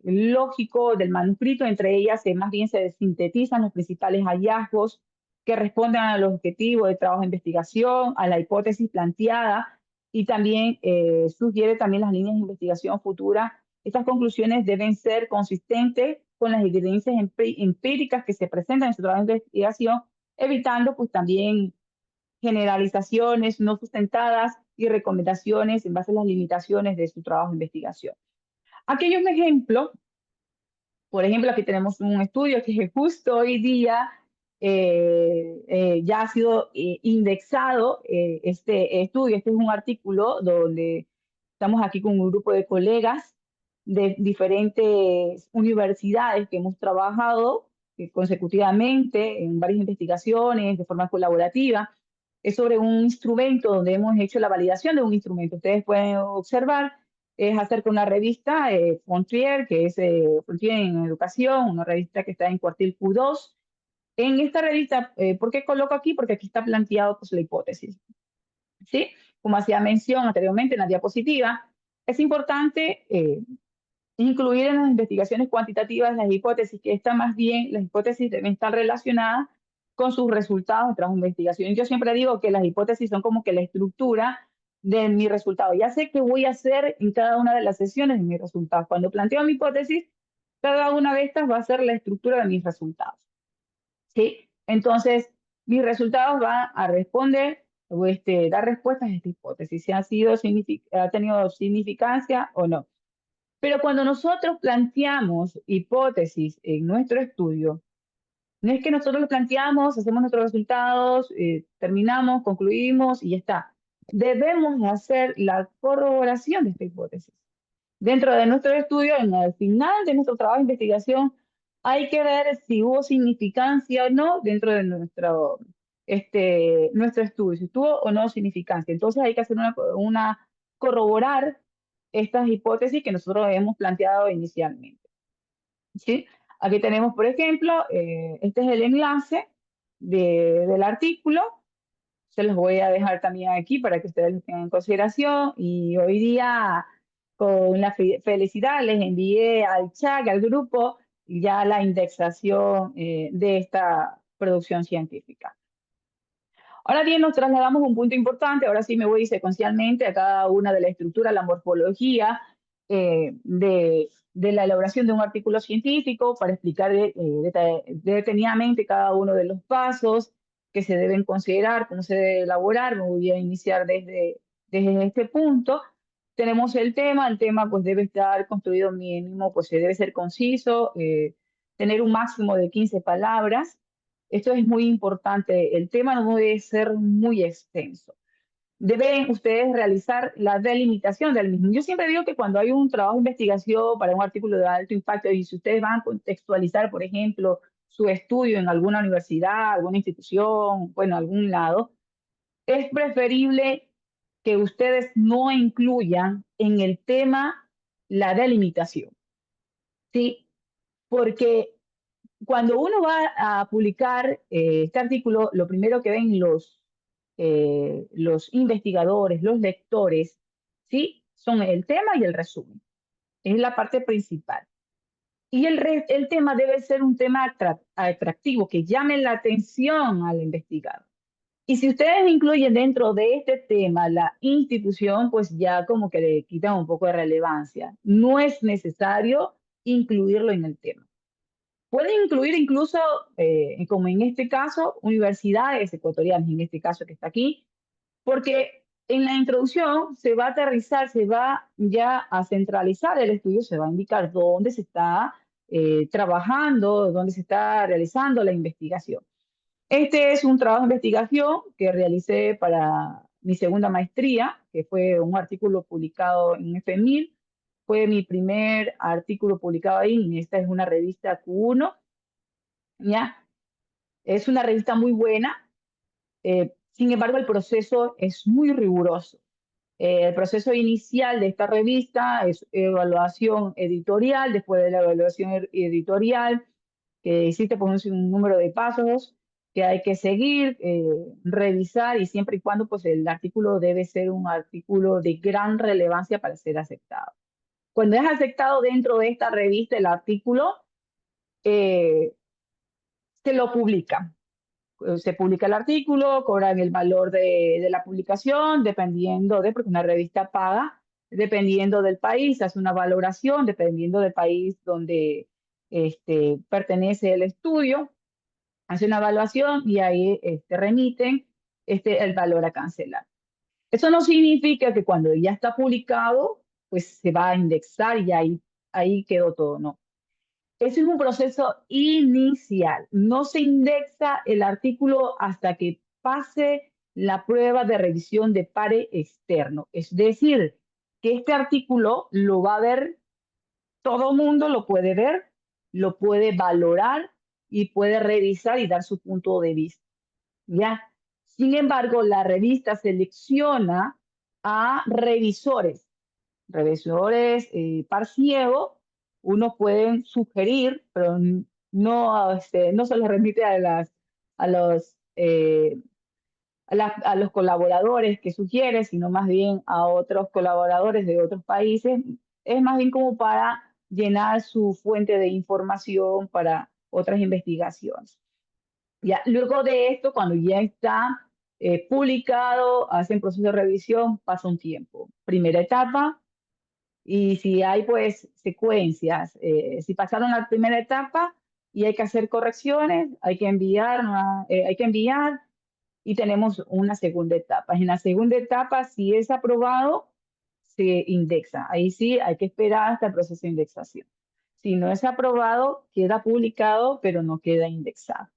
lógico del manuscrito. Entre ellas, más bien se sintetizan los principales hallazgos que responden a los objetivos de trabajo de investigación, a la hipótesis planteada, y también sugiere también las líneas de investigación futura. Estas conclusiones deben ser consistentes con las evidencias empíricas que se presentan en su trabajo de investigación, evitando pues también generalizaciones no sustentadas y recomendaciones en base a las limitaciones de su trabajo de investigación. Aquí hay un ejemplo. Por ejemplo, aquí tenemos un estudio que justo hoy día ya ha sido indexado, este estudio. Este es un artículo donde estamos aquí con un grupo de colegas de diferentes universidades que hemos trabajado consecutivamente en varias investigaciones de forma colaborativa. Es sobre un instrumento donde hemos hecho la validación de un instrumento. Ustedes pueden observar, es acerca de una revista, Frontier, que es Frontier en Educación, una revista que está en cuartil Q2. En esta revista, ¿por qué coloco aquí? Porque aquí está planteado pues, la hipótesis. ¿Sí? Como hacía mención anteriormente en la diapositiva, es importante incluir en las investigaciones cuantitativas las hipótesis, que está más bien, las hipótesis deben estar relacionadas con sus resultados de trabajo de investigación. Yo siempre digo que las hipótesis son como que la estructura de mi resultado. Ya sé qué voy a hacer en cada una de las sesiones de mis resultados. Cuando planteo mi hipótesis, cada una de estas va a ser la estructura de mis resultados. ¿Sí? Entonces, mis resultados van a responder o dar respuestas a esta hipótesis, si ha tenido significancia o no. Pero cuando nosotros planteamos hipótesis en nuestro estudio, no es que nosotros lo planteamos, hacemos nuestros resultados, terminamos, concluimos y ya está. Debemos hacer la corroboración de esta hipótesis. Dentro de nuestro estudio, en el final de nuestro trabajo de investigación, hay que ver si hubo significancia o no dentro de nuestro estudio, si tuvo o no significancia. Entonces hay que hacer corroborar estas hipótesis que nosotros hemos planteado inicialmente. ¿Sí? Aquí tenemos, por ejemplo, este es el enlace del artículo. Se los voy a dejar también aquí para que ustedes lo tengan en consideración. Y hoy día, con la felicidad, les envié al chat, al grupo, ya la indexación de esta producción científica. Ahora bien, nos trasladamos a un punto importante. Ahora sí me voy secuencialmente a cada una de la estructura, la morfología de la elaboración de un artículo científico para explicar detenidamente cada uno de los pasos que se deben considerar, cómo se debe elaborar. Me voy a iniciar desde este punto. Tenemos el tema pues debe estar construido mínimo, pues se debe ser conciso, tener un máximo de 15 palabras. Esto es muy importante. El tema no debe ser muy extenso. Deben ustedes realizar la delimitación del mismo. Yo siempre digo que cuando hay un trabajo de investigación para un artículo de alto impacto y si ustedes van a contextualizar, por ejemplo, su estudio en alguna universidad, alguna institución, bueno, algún lado, es preferible que ustedes no incluyan en el tema la delimitación, ¿sí? Porque cuando uno va a publicar este artículo, lo primero que ven los investigadores, los lectores, ¿sí? Son el tema y el resumen. Es la parte principal. Y el tema debe ser un tema atractivo, que llame la atención al investigador. Y si ustedes incluyen dentro de este tema la institución, pues ya como que le quitan un poco de relevancia. No es necesario incluirlo en el tema. Pueden incluir incluso, como en este caso, universidades ecuatorianas, en este caso que está aquí, porque en la introducción se va a aterrizar, se va ya a centralizar el estudio, se va a indicar dónde se está trabajando, dónde se está realizando la investigación. Este es un trabajo de investigación que realicé para mi segunda maestría, que fue un artículo publicado en FMIL. Fue mi primer artículo publicado ahí, y esta es una revista Q1, ¿ya? Es una revista muy buena, sin embargo el proceso es muy riguroso. El proceso inicial de esta revista es evaluación editorial. Después de la evaluación editorial, que existe pues, un número de pasos que hay que seguir, revisar, y siempre y cuando pues, el artículo debe ser un artículo de gran relevancia para ser aceptado. Cuando es aceptado dentro de esta revista el artículo, se lo publica. Se publica el artículo, cobran el valor de la publicación, dependiendo porque una revista paga, dependiendo del país, hace una valoración, dependiendo del país donde pertenece el estudio, hace una evaluación y ahí remiten el valor a cancelar. Eso no significa que cuando ya está publicado, pues se va a indexar y ahí quedó todo, no. Ese es un proceso inicial. No se indexa el artículo hasta que pase la prueba de revisión de pare externo. Es decir, que este artículo lo va a ver, todo mundo lo puede ver, lo puede valorar y puede revisar y dar su punto de vista. ¿Ya? Sin embargo, la revista selecciona a revisores par ciego. Unos pueden sugerir, pero no se les remite a los colaboradores que sugieren, sino más bien a otros colaboradores de otros países. Es más bien como para llenar su fuente de información para otras investigaciones. Ya, luego de esto, cuando ya está publicado, hacen proceso de revisión, pasa un tiempo. Primera etapa, y si hay pues secuencias, si pasaron la primera etapa y hay que hacer correcciones, hay que enviar y tenemos una segunda etapa. En la segunda etapa, si es aprobado, se indexa. Ahí sí hay que esperar hasta el proceso de indexación. Si no es aprobado, queda publicado, pero no queda indexado.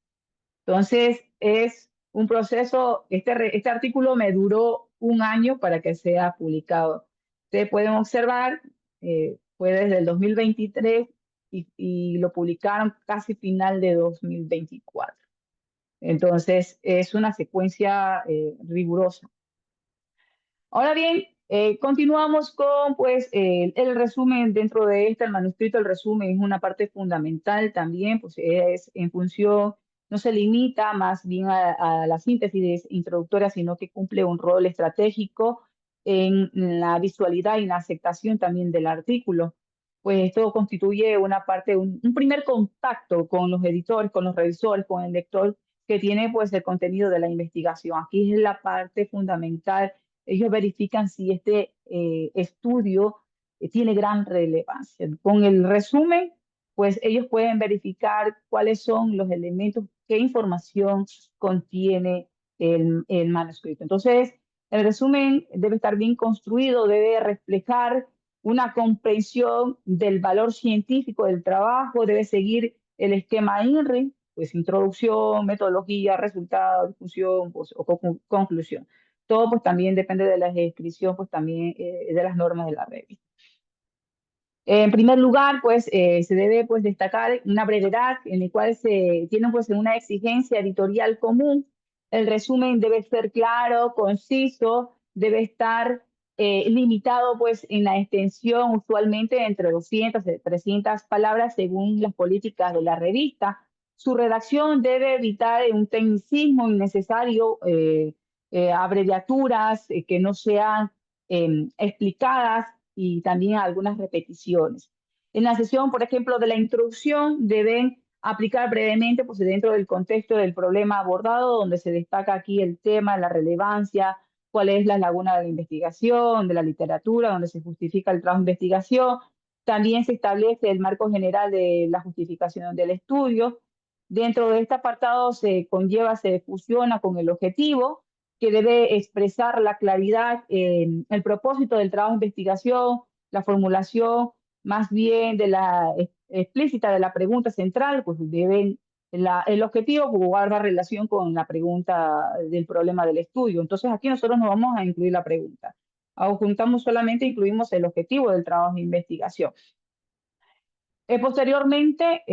Entonces, es un proceso, este artículo me duró 1 año para que sea publicado. Ustedes pueden observar, fue desde el 2023 y lo publicaron casi final de 2024. Entonces, es una secuencia rigurosa. Ahora bien, continuamos con pues, el resumen dentro de el manuscrito. El resumen es una parte fundamental también, pues es en función, no se limita más bien a la síntesis introductoria, sino que cumple un rol estratégico en la visualidad y en la aceptación también del artículo. Pues esto constituye una parte, un primer contacto con los editores, con los revisores, con el lector que tiene pues el contenido de la investigación. Aquí es la parte fundamental. Ellos verifican si este estudio tiene gran relevancia. Con el resumen, pues ellos pueden verificar cuáles son los elementos, qué información contiene el manuscrito. Entonces, el resumen debe estar bien construido, debe reflejar una comprensión del valor científico del trabajo, debe seguir el esquema INRI, pues introducción, metodología, resultado, discusión pues, o conclusión. Todo pues también depende de la descripción, pues también de las normas de la revista. En primer lugar, pues se debe pues destacar una brevedad en la cual se tiene pues una exigencia editorial común. El resumen debe ser claro, conciso, debe estar limitado pues en la extensión usualmente entre 200 y 300 palabras según las políticas de la revista. Su redacción debe evitar un tecnicismo innecesario, abreviaturas que no sean explicadas y también algunas repeticiones. En la sesión, por ejemplo, de la introducción, deben aplicar brevemente, pues dentro del contexto del problema abordado, donde se destaca aquí el tema, la relevancia, cuál es la laguna de la investigación, de la literatura, donde se justifica el trabajo de investigación. También se establece el marco general de la justificación del estudio. Dentro de este apartado se conlleva, se fusiona con el objetivo, que debe expresar la claridad, el propósito del trabajo de investigación, la formulación más bien de la explícita de la pregunta central, pues deben, el objetivo guarda relación con la pregunta del problema del estudio. Entonces aquí nosotros no vamos a incluir la pregunta. Adjuntamos solamente, incluimos el objetivo del trabajo de investigación. Posteriormente,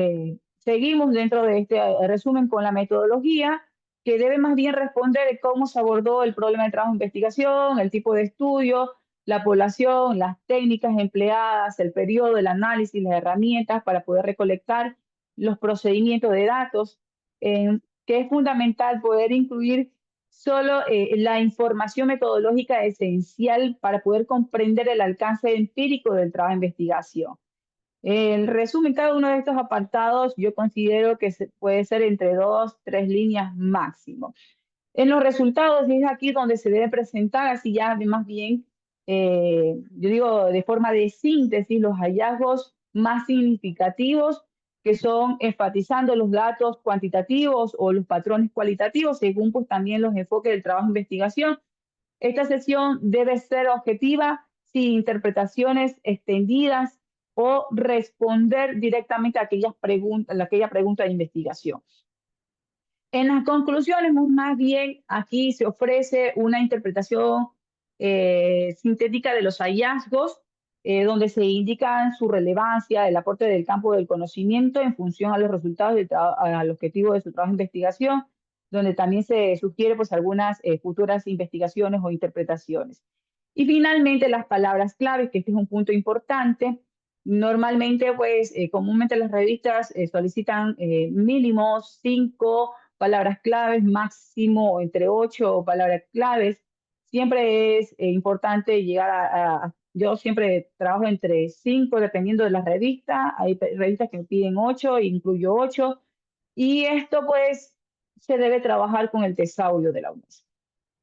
seguimos dentro de este resumen con la metodología, que debe más bien responder de cómo se abordó el problema de trabajo de investigación, el tipo de estudio, la población, las técnicas empleadas, el periodo, el análisis, las herramientas para poder recolectar los procedimientos de datos, que es fundamental poder incluir solo la información metodológica esencial para poder comprender el alcance empírico del trabajo de investigación. El resumen, cada uno de estos apartados yo considero que puede ser entre 2, 3 líneas máximo. En los resultados es aquí donde se debe presentar, así ya más bien, yo digo de forma de síntesis, los hallazgos más significativos, que son enfatizando los datos cuantitativos o los patrones cualitativos, según pues también los enfoques del trabajo de investigación. Esta sesión debe ser objetiva, sin interpretaciones extendidas o responder directamente a aquella pregunta de investigación. En las conclusiones, más bien, aquí se ofrece una interpretación sintética de los hallazgos, donde se indican su relevancia, el aporte del campo del conocimiento en función a los resultados al objetivo de su trabajo de investigación, donde también se sugiere pues, algunas futuras investigaciones o interpretaciones. Y finalmente, las palabras claves, que este es un punto importante. Normalmente, pues, comúnmente las revistas solicitan mínimo 5 palabras claves, máximo entre 8 palabras claves. Siempre es importante llegar yo siempre trabajo entre 5, dependiendo de la revista. Hay revistas que me piden 8, incluyo 8. Y esto, pues, se debe trabajar con el tesauro de la UNESCO.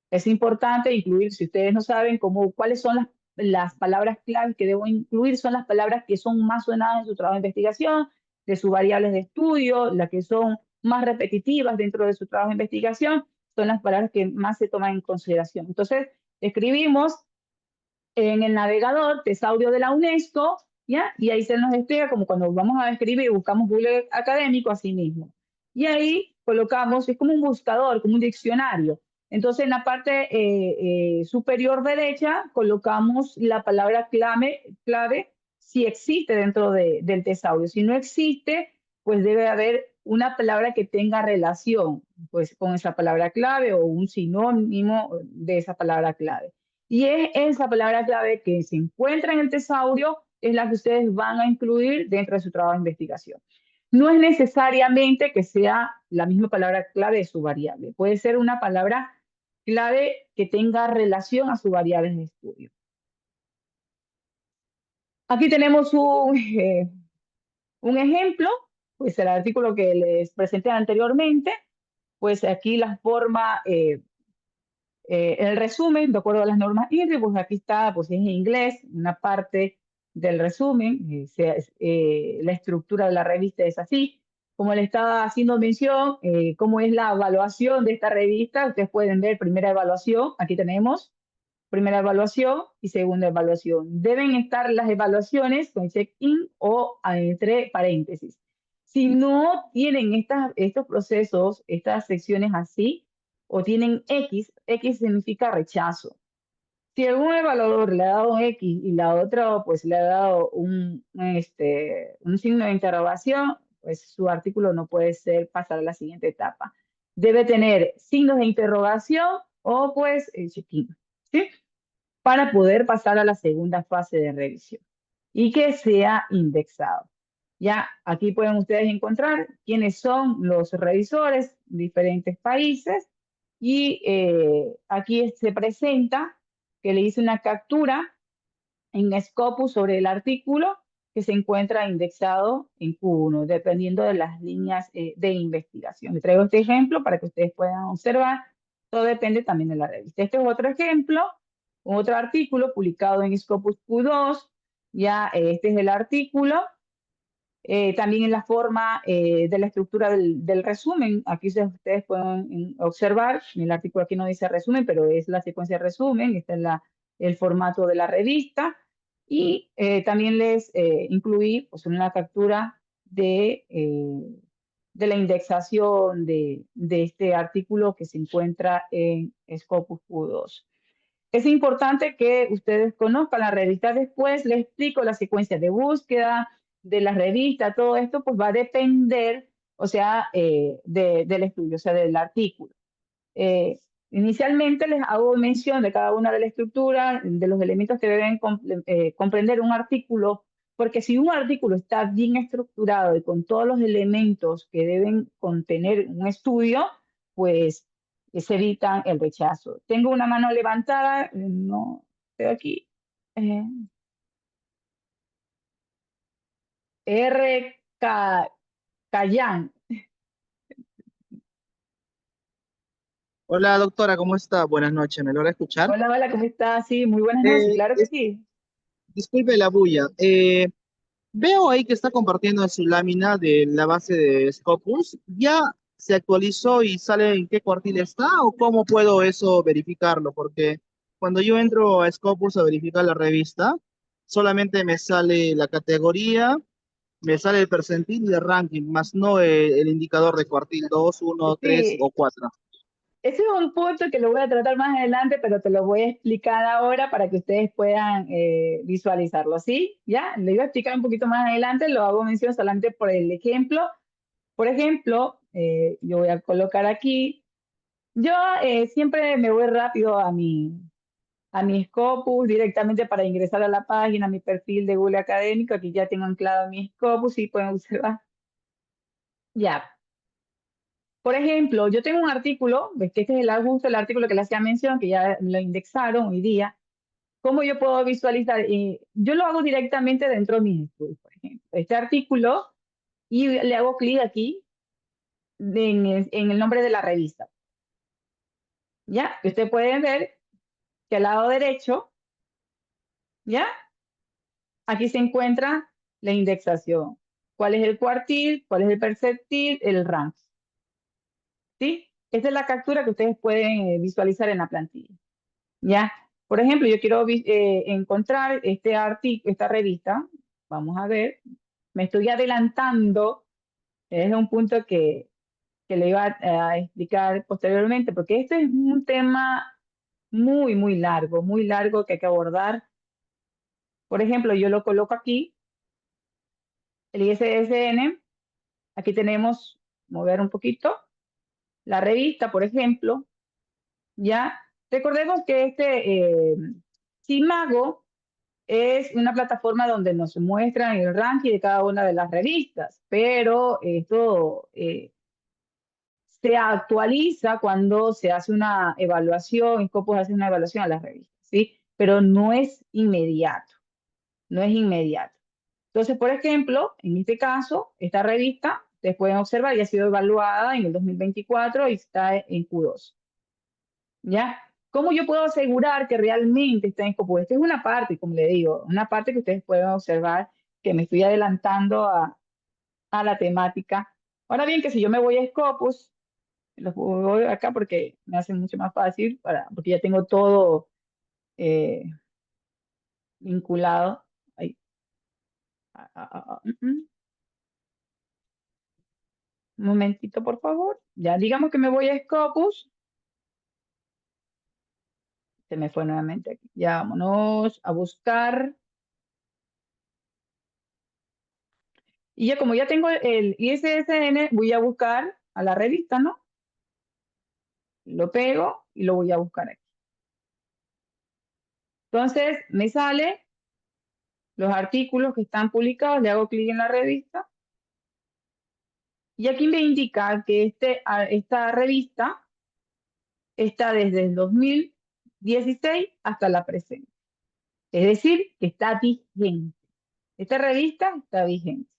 Es importante incluir, si ustedes no saben cuáles son las palabras claves que debo incluir, son las palabras que son más sonadas en su trabajo de investigación, de sus variables de estudio, las que son más repetitivas dentro de su trabajo de investigación, son las palabras que más se toman en consideración. Entonces, escribimos en el navegador Tesaurio de la UNESCO, ¿ya? Y ahí se nos despliega como cuando vamos a escribir, buscamos Google Académico, así mismo. Y ahí colocamos, es como un buscador, como un diccionario. Entonces, en la parte superior derecha colocamos la palabra clave si existe dentro del tesaurio. Si no existe, pues debe haber una palabra que tenga relación pues, con esa palabra clave o un sinónimo de esa palabra clave. Y es esa palabra clave que se encuentra en el tesaurio, es la que ustedes van a incluir dentro de su trabajo de investigación. No es necesariamente que sea la misma palabra clave de su variable. Puede ser una palabra clave que tenga relación a sus variables de estudio. Aquí tenemos un ejemplo, pues el artículo que les presenté anteriormente, pues aquí la forma, el resumen, de acuerdo a las normas INRI, pues aquí está, pues en inglés, una parte del resumen, la estructura de la revista es así. Como le estaba haciendo mención, cómo es la evaluación de esta revista, ustedes pueden ver primera evaluación, aquí tenemos, primera evaluación y segunda evaluación. Deben estar las evaluaciones con check-in o entre paréntesis. Si no tienen estos procesos, estas secciones así, o tienen X significa rechazo. Si algún evaluador le ha dado un X y la otra pues le ha dado un signo de interrogación, pues su artículo no puede ser pasar a la siguiente etapa. Debe tener signos de interrogación o pues el check-in, ¿sí? Para poder pasar a la segunda fase de revisión y que sea indexado. Ya aquí pueden ustedes encontrar quiénes son los revisores de diferentes países y aquí se presenta que le hice una captura en Scopus sobre el artículo que se encuentra indexado en Q1, dependiendo de las líneas de investigación. Les traigo este ejemplo para que ustedes puedan observar. Todo depende también de la revista. Este es otro ejemplo, otro artículo publicado en Scopus Q2. Ya este es el artículo. También en la forma de la estructura del resumen. Aquí ustedes pueden observar, el artículo aquí no dice resumen, pero es la secuencia de resumen, este es el formato de la revista. Y también les incluí pues, una captura de la indexación de este artículo que se encuentra en Scopus Q2. Es importante que ustedes conozcan la revista. Después les explico la secuencia de búsqueda de la revista. Todo esto pues va a depender, o sea, del estudio, o sea, del artículo. Inicialmente les hago mención de cada una de las estructuras, de los elementos que deben comprender un artículo, porque si un artículo está bien estructurado y con todos los elementos que deben contener un estudio, pues se evitan el rechazo. Tengo una mano levantada, no veo aquí. R. Cayán. Hola doctora, ¿cómo está? Buenas noches, ¿me logra escuchar? Hola, hola, ¿cómo estás? Sí, muy buenas noches, Eh, claro que es- sí. Disculpe la bulla. Veo ahí que está compartiendo en su lámina de la base de Scopus. ¿Ya se actualizó y sale en qué cuartil está o cómo puedo eso verificarlo? Porque cuando yo entro a Scopus a verificar la revista, solamente me sale la categoría, me sale el percentil y el ranking, más no el indicador de cuartil 2, 1, 3 Sí, o 4. ese es un punto que lo voy a tratar más adelante, pero te lo voy a explicar ahora para que ustedes puedan visualizarlo, ¿sí? Ya, le iba a explicar un poquito más adelante, lo hago mención solamente por el ejemplo. Por ejemplo, yo voy a colocar aquí, yo siempre me voy rápido a mi Scopus directamente para ingresar a la página, a mi perfil de Google Académico, aquí ya tengo anclado mi Scopus y pueden observar. Ya, por ejemplo, yo tengo un artículo, ves que este es justo el artículo que le hacía mención, que ya lo indexaron hoy día. ¿Cómo yo puedo visualizar? Yo lo hago directamente dentro de mis estudios, por ejemplo. Este artículo, y le hago clic aquí en el nombre de la revista. ¿Ya? Ustedes pueden ver que al lado derecho, ¿ya? Aquí se encuentra la indexación. ¿Cuál es el cuartil? ¿Cuál es el percentil? El rank. ¿Sí? Esta es la captura que ustedes pueden visualizar en la plantilla. ¿Ya? Por ejemplo, yo quiero encontrar esta revista. Vamos a ver. Me estoy adelantando. Es un punto que le iba a explicar posteriormente, porque este es un tema muy largo que hay que abordar. Por ejemplo, yo lo coloco aquí, el ISSN. Aquí tenemos, mover un poquito, la revista, por ejemplo. Ya, recordemos que Simago es una plataforma donde nos muestran el ranking de cada una de las revistas, pero esto se actualiza cuando se hace una evaluación, Scopus hace una evaluación a las revistas, ¿sí? Pero no es inmediato, no es inmediato. Entonces, por ejemplo, en este caso, esta revista, ustedes pueden observar, ya ha sido evaluada en el 2024 y está en Q2. ¿Ya? ¿Cómo yo puedo asegurar que realmente está en Scopus? Esta es una parte, como le digo, una parte que ustedes pueden observar que me estoy adelantando a la temática. Ahora bien, que si yo me voy a Scopus, los voy acá porque me hace mucho más fácil, porque ya tengo todo eh, vinculado. Ahí. Un momentito, por favor. Ya digamos que me voy a Scopus. Se me fue nuevamente aquí. Ya vámonos a buscar. Y ya como ya tengo el ISSN, voy a buscar a la revista, ¿no? Lo pego y lo voy a buscar aquí. Entonces me sale los artículos que están publicados, le hago clic en la revista. Y aquí me indica que esta revista está desde el 2016 hasta la presente. Es decir, que está vigente. Esta revista está vigente.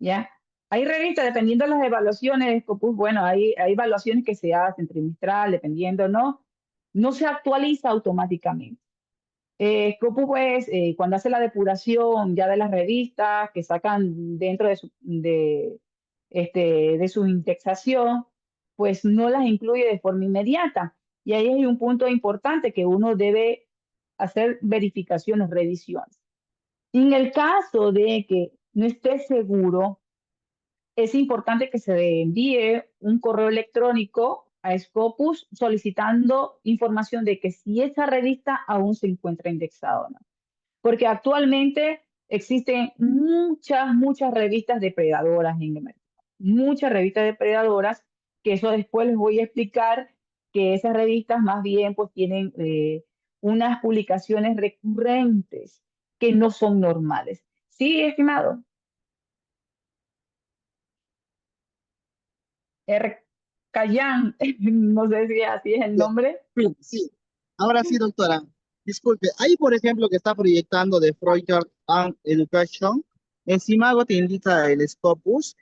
¿Ya? Hay revistas, dependiendo de las evaluaciones de Scopus, bueno, hay evaluaciones que se hacen trimestral, dependiendo, ¿no? No se actualiza automáticamente. Scopus, pues, cuando hace la depuración ya de las revistas que sacan dentro de su indexación, pues no las incluye de forma inmediata. Y ahí hay un punto importante que uno debe hacer verificaciones, revisiones. En el caso de que no esté seguro, es importante que se envíe un correo electrónico a Scopus solicitando información de que si esa revista aún se encuentra indexada o no. Porque actualmente existen muchas revistas depredadoras en el mercado. Muchas revistas depredadoras, que eso después les voy a explicar, que esas revistas más bien pues tienen unas publicaciones recurrentes que no son normales. Sí, estimado. Cayán, no sé si así es el Ya, nombre. sí, sí. Ahora sí, doctora. Disculpe, ahí por ejemplo que está proyectando de Freud and Education, en Simago te indica el Scopus,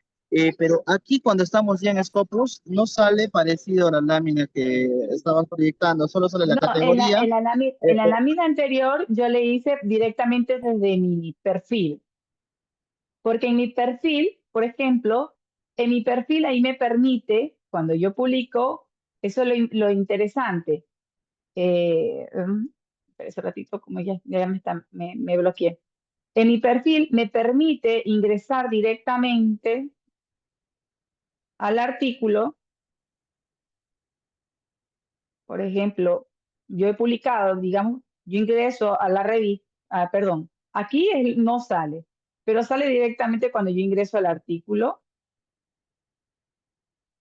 pero aquí cuando estamos ya en Scopus no sale parecido a la lámina que estabas proyectando, solo sale la No, en la, categoría. en la, lámina, eh, en la lámina anterior yo le hice directamente desde mi perfil, porque en mi perfil, por ejemplo, en mi perfil ahí me permite, cuando yo publico, eso es lo interesante. Espera ese ratito, como ya me bloqueé. En mi perfil me permite ingresar directamente al artículo. Por ejemplo, yo he publicado, digamos, yo ingreso a la revista, perdón, aquí no sale, pero sale directamente cuando yo ingreso al artículo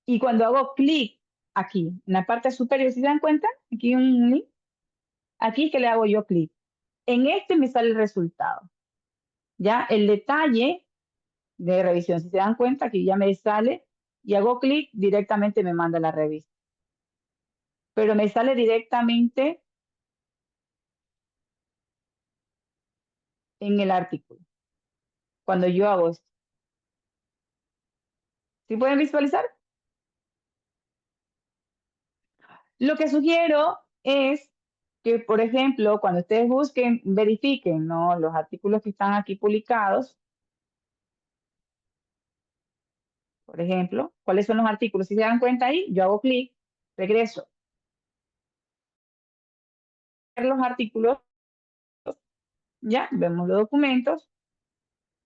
y cuando hago clic aquí, en la parte superior, si se dan cuenta, aquí un link, aquí es que le hago yo clic. En este me sale el resultado, ya el detalle de revisión, si se dan cuenta, aquí ya me sale y hago clic, directamente me manda a la revista, pero me sale directamente en el artículo, cuando yo hago esto. ¿Sí pueden visualizar? Lo que sugiero es que, por ejemplo, cuando ustedes busquen, verifiquen, ¿no?, los artículos que están aquí publicados. Por ejemplo, ¿cuáles son los artículos? Si se dan cuenta ahí, yo hago clic, regreso. los artículos, ya vemos los documentos,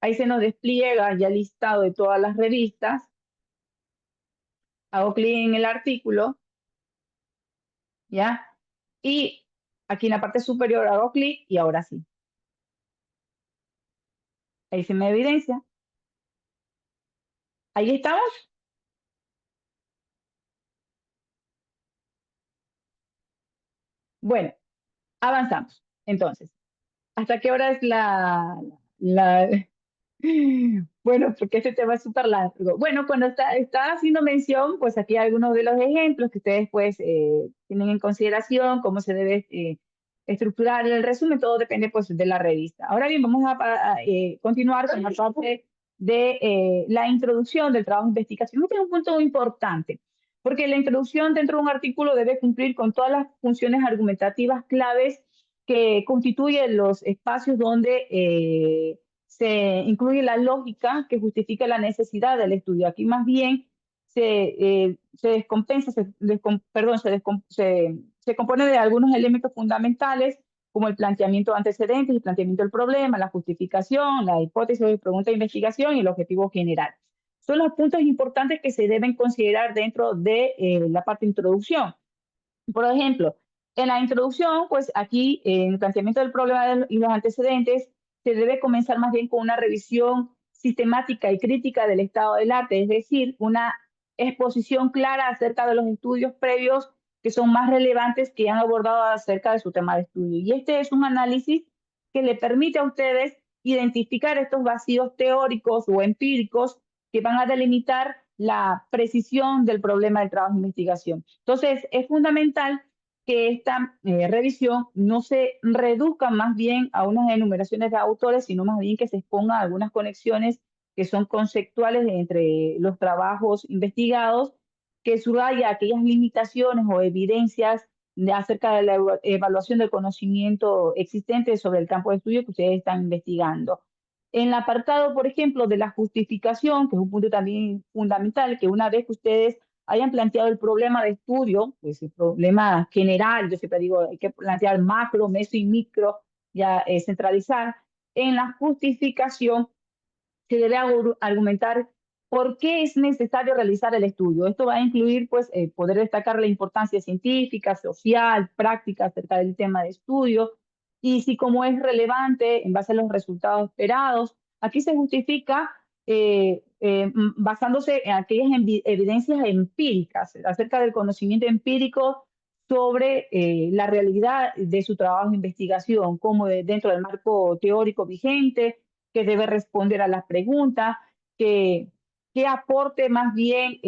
ahí se nos despliega ya el listado de todas las revistas, hago clic en el artículo, ya, y aquí en la parte superior hago clic y ahora sí. Ahí se me evidencia. Ahí estamos. Bueno, avanzamos. Entonces, ¿hasta qué hora es la... Bueno, porque este tema es súper largo. Bueno, cuando está haciendo mención, pues aquí hay algunos de los ejemplos que ustedes pues tienen en consideración, cómo se debe estructurar el resumen, todo depende pues de la revista. Ahora bien, vamos a continuar con la parte de la introducción del trabajo de investigación. Este es un punto muy importante, porque la introducción dentro de un artículo debe cumplir con todas las funciones argumentativas claves que constituyen los espacios donde se incluye la lógica que justifica la necesidad del estudio. Aquí más bien se descompensa, se compone de algunos elementos fundamentales como el planteamiento de antecedentes, el planteamiento del problema, la justificación, la hipótesis de pregunta de investigación y el objetivo general. Son los puntos importantes que se deben considerar dentro de la parte de introducción. Por ejemplo, en la introducción, pues aquí en el planteamiento del problema y los antecedentes, se debe comenzar más bien con una revisión sistemática y crítica del estado del arte, es decir, una exposición clara acerca de los estudios previos que son más relevantes que han abordado acerca de su tema de estudio. Y este es un análisis que le permite a ustedes identificar estos vacíos teóricos o empíricos que van a delimitar la precisión del problema del trabajo de investigación. Entonces, es fundamental que esta revisión no se reduzca más bien a unas enumeraciones de autores, sino más bien que se exponga a algunas conexiones que son conceptuales entre los trabajos investigados, que subraya aquellas limitaciones o evidencias acerca de la evaluación del conocimiento existente sobre el campo de estudio que ustedes están investigando. En el apartado, por ejemplo, de la justificación, que es un punto también fundamental, que una vez que ustedes hayan planteado el problema de estudio, pues el problema general, yo siempre digo, hay que plantear macro, meso y micro, ya centralizar. En la justificación se debe argumentar por qué es necesario realizar el estudio. Esto va a incluir, pues, poder destacar la importancia científica, social, práctica acerca del tema de estudio, y si como es relevante en base a los resultados esperados. Aquí se justifica basándose en aquellas evidencias empíricas acerca del conocimiento empírico sobre la realidad de su trabajo de investigación, como dentro del marco teórico vigente, que debe responder a las preguntas, qué aporte más bien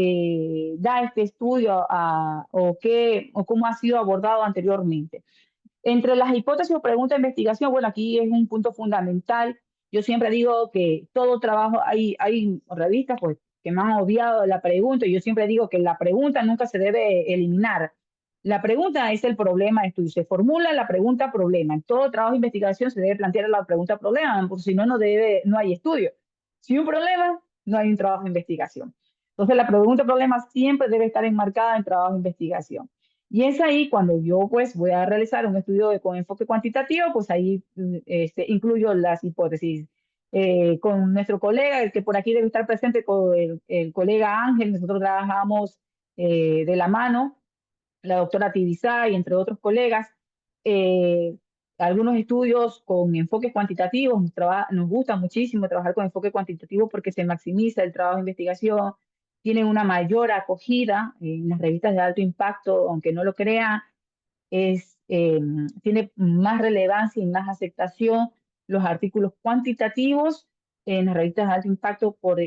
da este estudio o cómo ha sido abordado anteriormente. Entre las hipótesis o preguntas de investigación, bueno, aquí es un punto fundamental. Yo siempre digo que todo trabajo, hay revistas pues, que me han obviado la pregunta, y yo siempre digo que la pregunta nunca se debe eliminar. La pregunta es el problema de estudio. Se formula la pregunta problema. En todo trabajo de investigación se debe plantear la pregunta problema, porque si no, no hay estudio. Si hay un problema, no hay un trabajo de investigación. Entonces, la pregunta problema siempre debe estar enmarcada en trabajo de investigación. Y es ahí cuando yo pues voy a realizar un estudio con enfoque cuantitativo, pues ahí incluyo las hipótesis. Con nuestro colega, el que por aquí debe estar presente, con el colega Ángel, nosotros trabajamos de la mano, la doctora Tibisay, entre otros colegas, eh, algunos estudios con enfoques cuantitativos. Nos gusta muchísimo trabajar con enfoque cuantitativo porque se maximiza el trabajo de investigación, tiene una mayor acogida en las revistas de alto impacto, aunque no lo crean, tiene más relevancia y más aceptación los artículos cuantitativos en las revistas de alto impacto por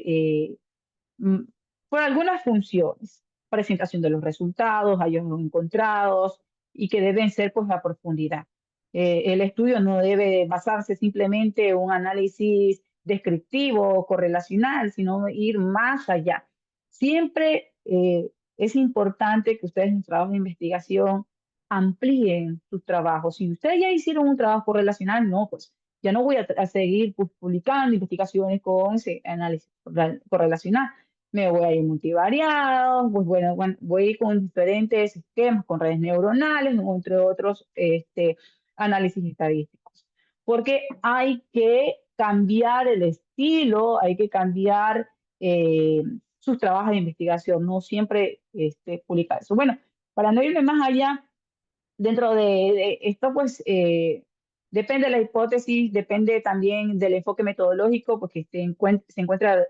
algunas funciones: presentación de los resultados, hallazgos encontrados, y que deben ser pues a profundidad. El estudio no debe basarse simplemente en un análisis descriptivo o correlacional, sino ir más allá. Siempre es importante que ustedes en su trabajo de investigación amplíen sus trabajos. Si ustedes ya hicieron un trabajo correlacional, no, pues ya no voy a seguir pues, publicando investigaciones con ese análisis correlacional. Me voy a ir multivariados, pues bueno, voy a ir con diferentes esquemas, con redes neuronales, entre otros análisis estadísticos, porque hay que cambiar el estilo, hay que cambiar sus trabajos de investigación, no siempre publicar eso. Bueno, para no irme más allá, dentro de esto, pues depende de la hipótesis, depende también del enfoque metodológico, porque se encuentra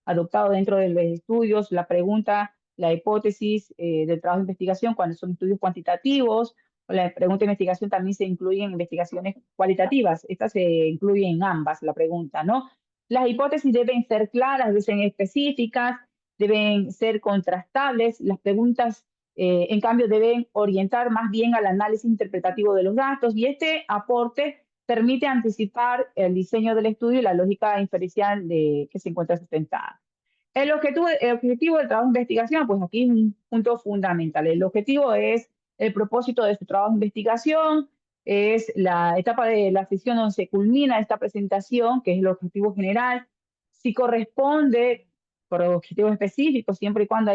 adoptado dentro de los estudios, la pregunta, la hipótesis del trabajo de investigación, cuando son estudios cuantitativos, o la pregunta de investigación también se incluye en investigaciones cualitativas. Esta se incluye en ambas, la pregunta, ¿no? Las hipótesis deben ser claras, deben ser específicas, deben ser contrastables. Las preguntas en cambio, deben orientar más bien al análisis interpretativo de los datos y este aporte permite anticipar el diseño del estudio y la lógica inferencial que se encuentra sustentada. El objetivo del trabajo de investigación, pues aquí es un punto fundamental. El objetivo es el propósito de su trabajo de investigación, es la etapa de la sesión donde se culmina esta presentación, que es el objetivo general. Si corresponde por objetivos específicos, siempre y cuando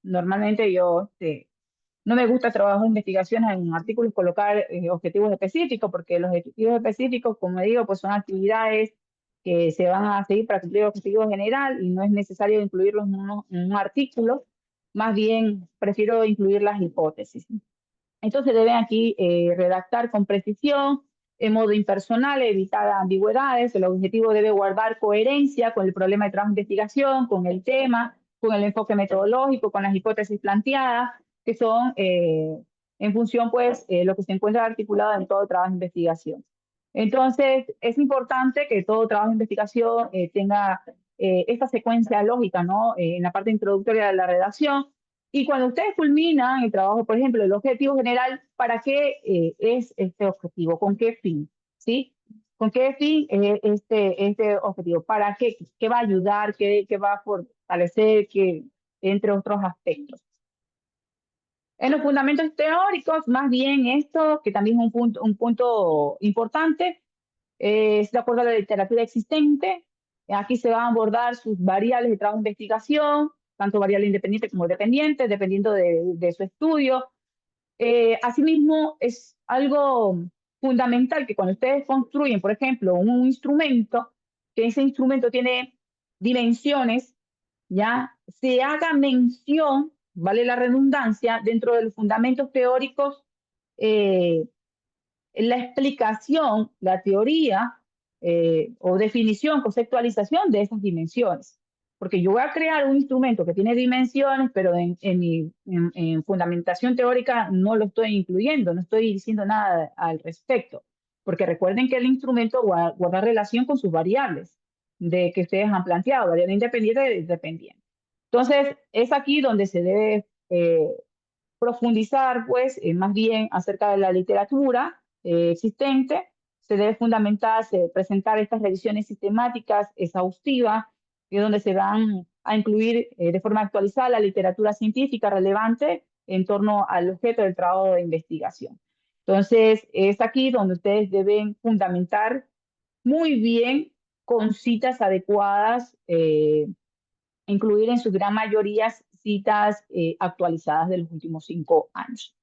normalmente no me gusta trabajar en investigación en artículos, colocar objetivos específicos, porque los objetivos específicos, como digo, pues son actividades que se van a seguir para cumplir el objetivo general y no es necesario incluirlos en un artículo, más bien prefiero incluir las hipótesis. Entonces deben aquí redactar con precisión, en modo impersonal, evitar ambigüedades. El objetivo debe guardar coherencia con el problema de trabajo de investigación, con el tema, con el enfoque metodológico, con las hipótesis planteadas, que son en función, pues, lo que se encuentra articulado en todo trabajo de investigación. Entonces, es importante que todo trabajo de investigación tenga esta secuencia lógica, ¿no? En la parte introductoria de la redacción, y cuando ustedes culminan el trabajo, por ejemplo, el objetivo general, ¿para qué es este objetivo? ¿Con qué fin? ¿Sí? ¿Con qué fin este objetivo? ¿Para qué? ¿Qué va a ayudar? ¿Qué va a fortalecer? Entre otros aspectos. En los fundamentos teóricos, más bien esto, que también es un punto importante, es de acuerdo a la literatura existente. Aquí se van a abordar sus variables de trabajo de investigación, tanto variable independiente como dependiente, dependiendo de su estudio. Asimismo, es algo fundamental que cuando ustedes construyen, por ejemplo, un instrumento, que ese instrumento tiene dimensiones, ya se haga mención, vale la redundancia, dentro de los fundamentos teóricos, la explicación, la teoría o definición, conceptualización de esas dimensiones. Porque yo voy a crear un instrumento que tiene dimensiones, pero en fundamentación teórica no lo estoy incluyendo, no estoy diciendo nada al respecto. Porque recuerden que el instrumento guarda relación con sus variables de que ustedes han planteado, variable independiente y dependiente. Entonces, es aquí donde se debe profundizar, pues, más bien acerca de la literatura existente. Se debe fundamentarse, presentar estas revisiones sistemáticas exhaustivas, donde se van a incluir de forma actualizada la literatura científica relevante en torno al objeto del trabajo de investigación. Entonces, es aquí donde ustedes deben fundamentar muy bien con citas adecuadas, incluir en su gran mayoría citas actualizadas de los últimos 5 años.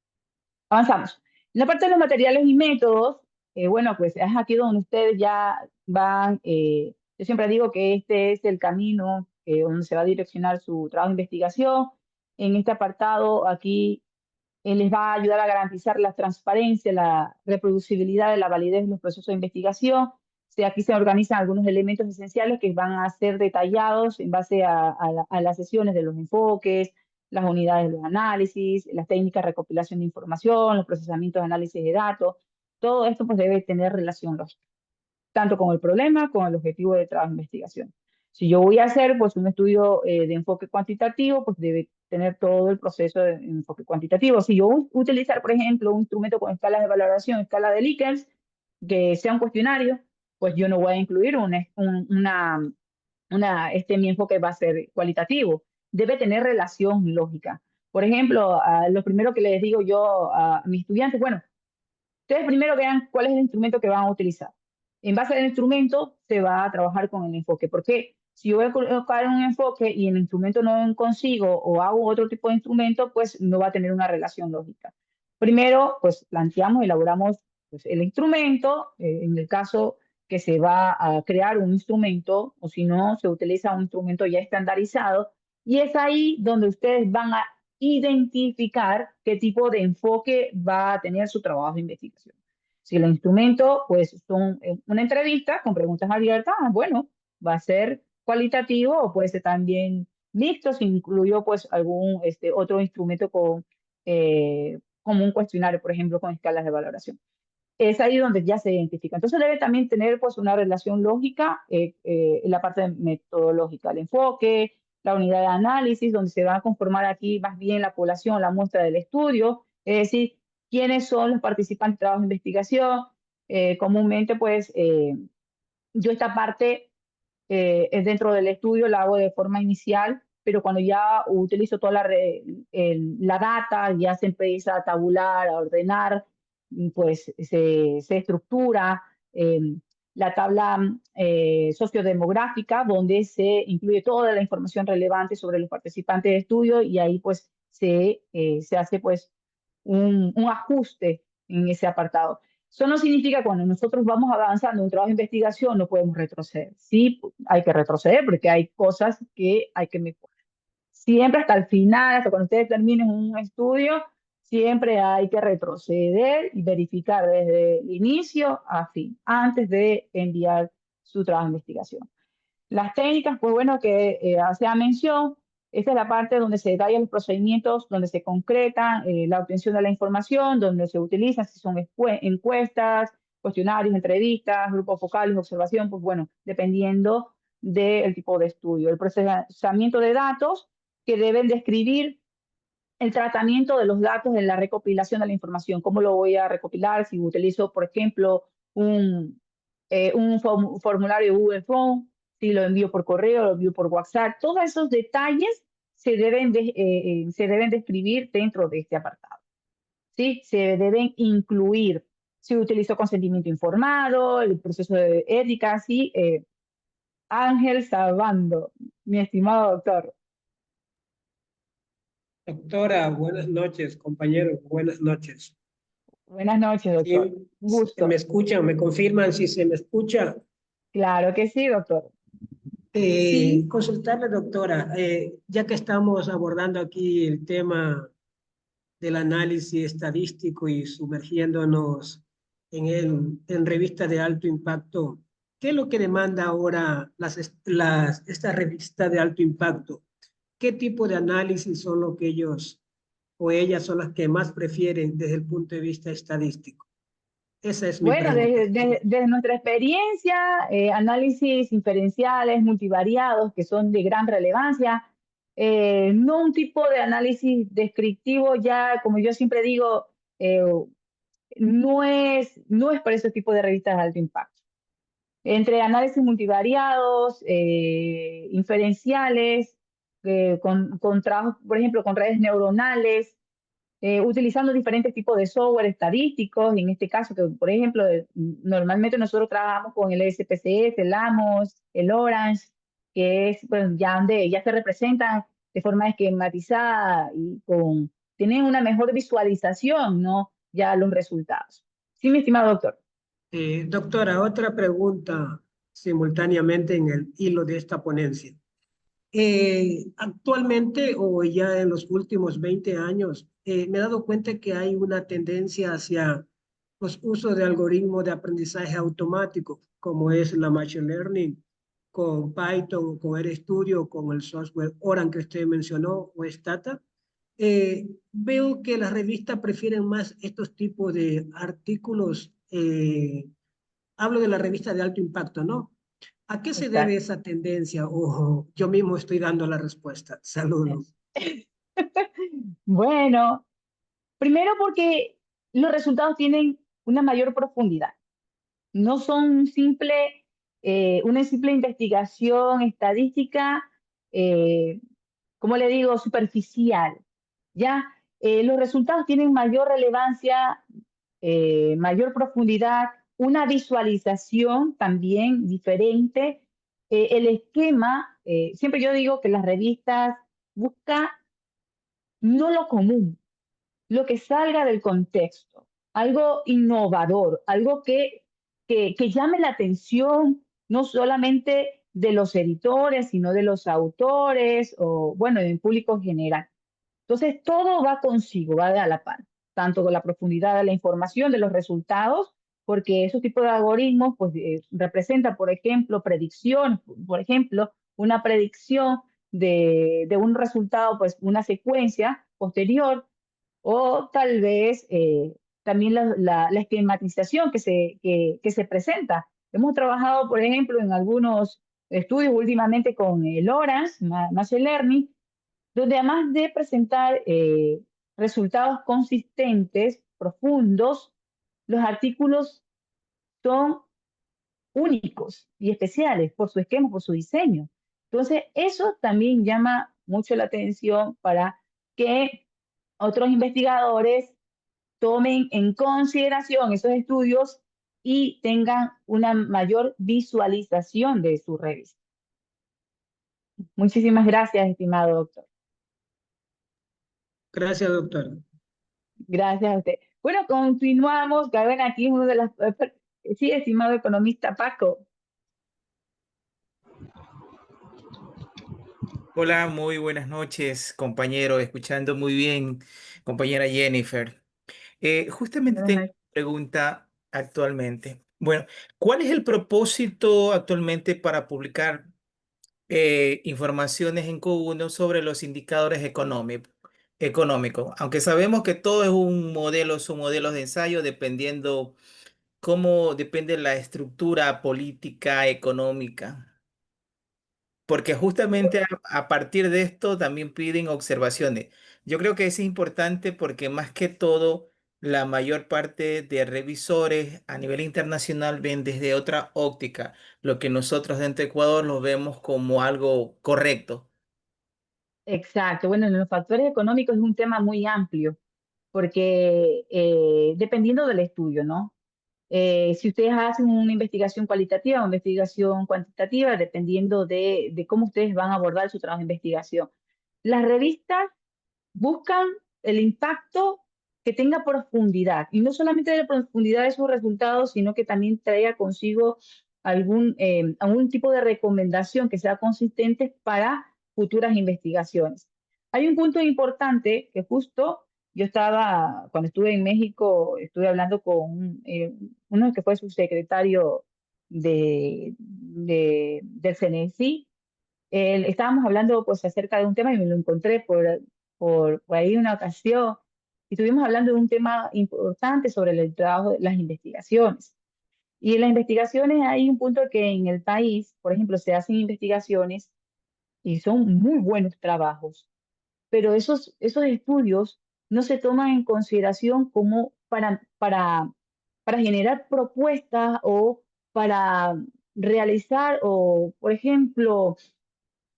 Avanzamos. En la parte de los materiales y métodos, bueno, pues es aquí donde ustedes ya van, yo siempre digo que este es el camino donde se va a direccionar su trabajo de investigación. En este apartado, aquí les va a ayudar a garantizar la transparencia, la reproducibilidad de la validez de los procesos de investigación. Aquí se organizan algunos elementos esenciales que van a ser detallados en base a las sesiones de los enfoques, las unidades de los análisis, las técnicas de recopilación de información, los procesamientos de análisis de datos. Todo esto pues debe tener relación lógica, tanto con el problema como el objetivo de trabajo de investigación. Si yo voy a hacer pues un estudio de enfoque cuantitativo, pues debe tener todo el proceso de enfoque cuantitativo. Si yo utilizar, por ejemplo, un instrumento con escalas de valoración, escala de Likert, que sea un cuestionario, pues yo no voy a incluir mi enfoque va a ser cualitativo. Debe tener relación lógica. Por ejemplo, lo primero que les digo yo a mis estudiantes, bueno, ustedes primero vean cuál es el instrumento que van a utilizar. En base al instrumento se va a trabajar con el enfoque. Porque si yo voy a colocar un enfoque y el instrumento no consigo o hago otro tipo de instrumento, pues no va a tener una relación lógica. Primero, pues planteamos, elaboramos pues, el instrumento, en el caso que se va a crear un instrumento, o si no, se utiliza un instrumento ya estandarizado, y es ahí donde ustedes van a identificar qué tipo de enfoque va a tener su trabajo de investigación. Si el instrumento, pues, son una entrevista con preguntas abiertas, bueno, va a ser cualitativo o puede ser también mixto, si incluyo, pues, algún otro instrumento como un cuestionario, por ejemplo, con escalas de valoración. Es ahí donde ya se identifica. Entonces debe también tener pues una relación lógica en la parte metodológica, el enfoque, la unidad de análisis, donde se va a conformar aquí más bien la población, la muestra del estudio, es decir, quiénes son los participantes de trabajo de investigación. Comúnmente pues yo esta parte es dentro del estudio, la hago de forma inicial, pero cuando ya utilizo toda la data, ya se empieza a tabular, a ordenar, pues se estructura eh, la tabla sociodemográfica, donde se incluye toda la información relevante sobre los participantes de estudio y ahí pues se hace pues un ajuste en ese apartado. Eso no significa que cuando nosotros vamos avanzando en un trabajo de investigación no podemos retroceder. Sí, hay que retroceder porque hay cosas que hay que mejorar. Siempre hasta el final, hasta cuando ustedes terminen un estudio, siempre hay que retroceder y verificar desde el inicio a fin, antes de enviar su trabajo de investigación. Las técnicas, pues bueno, que hacía mención, esta es la parte donde se detallan los procedimientos, donde se concreta la obtención de la información, donde se utilizan, si son encuestas, cuestionarios, entrevistas, grupos focales, observación, pues bueno, dependiendo del tipo de estudio. El procesamiento de datos que deben describir el tratamiento de los datos en la recopilación de la información. ¿Cómo lo voy a recopilar? Si utilizo, por ejemplo, un formulario de Google Form, si lo envío por correo, lo envío por WhatsApp, todos esos detalles se deben describir dentro de este apartado. ¿Sí? Se deben incluir si utilizo consentimiento informado, el proceso de ética, ¿sí? Ángel Sabando, mi estimado doctor. Doctora, buenas noches, compañeros, buenas noches. Buenas noches, Sí, doctor. Un gusto. ¿me escuchan? ¿Me confirman si se me escucha? Claro que sí, doctor. Sí. Consultarle, doctora, ya que estamos abordando aquí el tema del análisis estadístico y sumergiéndonos en revistas de alto impacto, ¿qué es lo que demanda ahora esta revista de alto impacto? ¿Qué tipo de análisis son lo que ellos o ellas son las que más prefieren desde el punto de vista estadístico? Esa es mi Bueno, pregunta. desde nuestra experiencia, análisis inferenciales multivariados que son de gran relevancia, no un tipo de análisis descriptivo ya, como yo siempre digo, no es para ese tipo de revistas de alto impacto. Entre análisis multivariados, inferenciales, con trabajos, por ejemplo, con redes neuronales, utilizando diferentes tipos de software estadísticos, y en este caso, que por ejemplo, normalmente nosotros trabajamos con el SPSS, el AMOS, el Orange, que es pues, ya se representan de forma esquematizada y tienen una mejor visualización, ¿no? Ya los resultados. Sí, mi estimado doctor. Doctora, otra pregunta simultáneamente en el hilo de esta ponencia. Actualmente o ya en los últimos 20 años, me he dado cuenta que hay una tendencia hacia los usos de algoritmos de aprendizaje automático, como es la Machine Learning, con Python, con RStudio, con el software Oran que usted mencionó, o Stata. Veo que las revistas prefieren más estos tipos de artículos. Hablo de la revista de alto impacto, ¿no? ¿A qué se debe Exacto. esa tendencia? O yo mismo estoy dando la respuesta. Saludos. Bueno, primero porque los resultados tienen una mayor profundidad. No son una simple investigación estadística, como le digo, superficial. ¿Ya? Los resultados tienen mayor relevancia, mayor profundidad, una visualización también diferente. El esquema, siempre yo digo que las revistas buscan no lo común, lo que salga del contexto, algo innovador, algo que llame la atención no solamente de los editores, sino de los autores o, bueno, del público en general. Entonces, todo va consigo, va de a la par, tanto con la profundidad de la información, de los resultados, porque esos tipos de algoritmos pues, representan, por ejemplo, predicción, por ejemplo, una predicción de un resultado, pues una secuencia posterior, o tal vez también la esquematización que se presenta. Hemos trabajado, por ejemplo, en algunos estudios últimamente con el Lawrence, Machine Learning, donde además de presentar resultados consistentes, profundos, los artículos son únicos y especiales por su esquema, por su diseño. Entonces, eso también llama mucho la atención para que otros investigadores tomen en consideración esos estudios y tengan una mayor visualización de su revista. Muchísimas gracias, estimado doctor. Gracias, doctor. Gracias a usted. Bueno, continuamos. Gaben aquí uno de las... Sí, estimado economista Paco. Hola, muy buenas noches, compañero. Escuchando muy bien, compañera Jennifer. Justamente Buenas tengo una noches. pregunta actualmente. Bueno, ¿cuál es el propósito actualmente para publicar informaciones en Q1 sobre los indicadores económicos? Aunque sabemos que todo es un modelo, son modelos de ensayo dependiendo cómo depende la estructura política económica. Porque justamente a partir de esto también piden observaciones. Yo creo que es importante porque más que todo, la mayor parte de revisores a nivel internacional ven desde otra óptica lo que nosotros dentro de Ecuador lo vemos como algo correcto. Exacto. Bueno, los factores económicos es un tema muy amplio porque dependiendo del estudio, ¿no? Si ustedes hacen una investigación cualitativa o investigación cuantitativa, dependiendo de cómo ustedes van a abordar su trabajo de investigación. Las revistas buscan el impacto que tenga profundidad, y no solamente la profundidad de sus resultados, sino que también traiga consigo algún tipo de recomendación que sea consistente para futuras investigaciones. Hay un punto importante que justo yo estaba, cuando estuve en México, estuve hablando con uno que fue subsecretario del CNECI. Estábamos hablando pues acerca de un tema y me lo encontré por ahí una ocasión y estuvimos hablando de un tema importante sobre el trabajo de las investigaciones. Y en las investigaciones hay un punto que en el país, por ejemplo, se hacen investigaciones y son muy buenos trabajos, pero esos estudios no se toman en consideración como para generar propuestas o para realizar o, por ejemplo,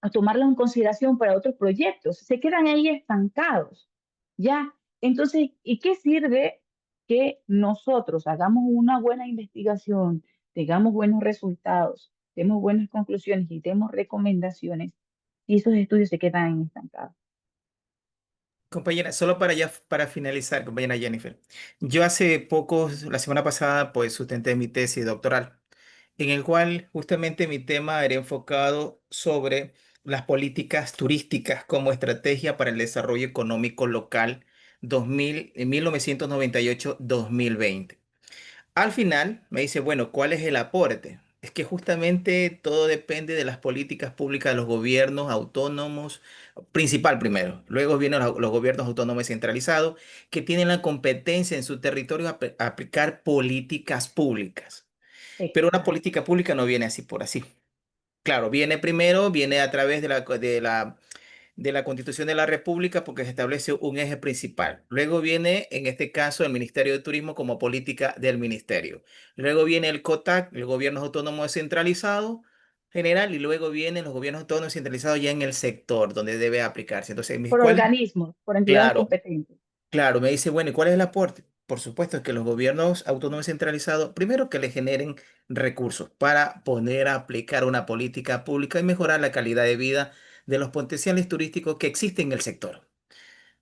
a tomarlo en consideración para otros proyectos. Se quedan ahí estancados, ¿ya? Entonces, ¿y qué sirve que nosotros hagamos una buena investigación, tengamos buenos resultados, demos buenas conclusiones y demos recomendaciones y esos estudios se quedan estancados? Compañera, solo para finalizar, compañera Jennifer. Yo hace poco, la semana pasada, pues sustenté mi tesis doctoral, en el cual justamente mi tema era enfocado sobre las políticas turísticas como estrategia para el desarrollo económico local 1998-2020. Al final me dice, bueno, ¿cuál es el aporte? Es que justamente todo depende de las políticas públicas de los gobiernos autónomos, principal primero. Luego vienen los gobiernos autónomos centralizados que tienen la competencia en su territorio a aplicar políticas públicas. Pero una Exacto. política pública no viene así por así. Claro, viene primero, viene a través de la Constitución de la República porque se establece un eje principal. Luego viene, en este caso, el Ministerio de Turismo como política del ministerio. Luego viene el COTAC, el gobierno autónomo descentralizado general, y luego vienen los gobiernos autónomos descentralizados ya en el sector donde debe aplicarse. Entonces, Por ¿cuál es? organismos, por entidades Claro, competentes. claro, me dice, bueno, ¿y cuál es el aporte? Por supuesto que los gobiernos autónomos centralizados, primero que le generen recursos para poner a aplicar una política pública y mejorar la calidad de vida de los potenciales turísticos que existen en el sector.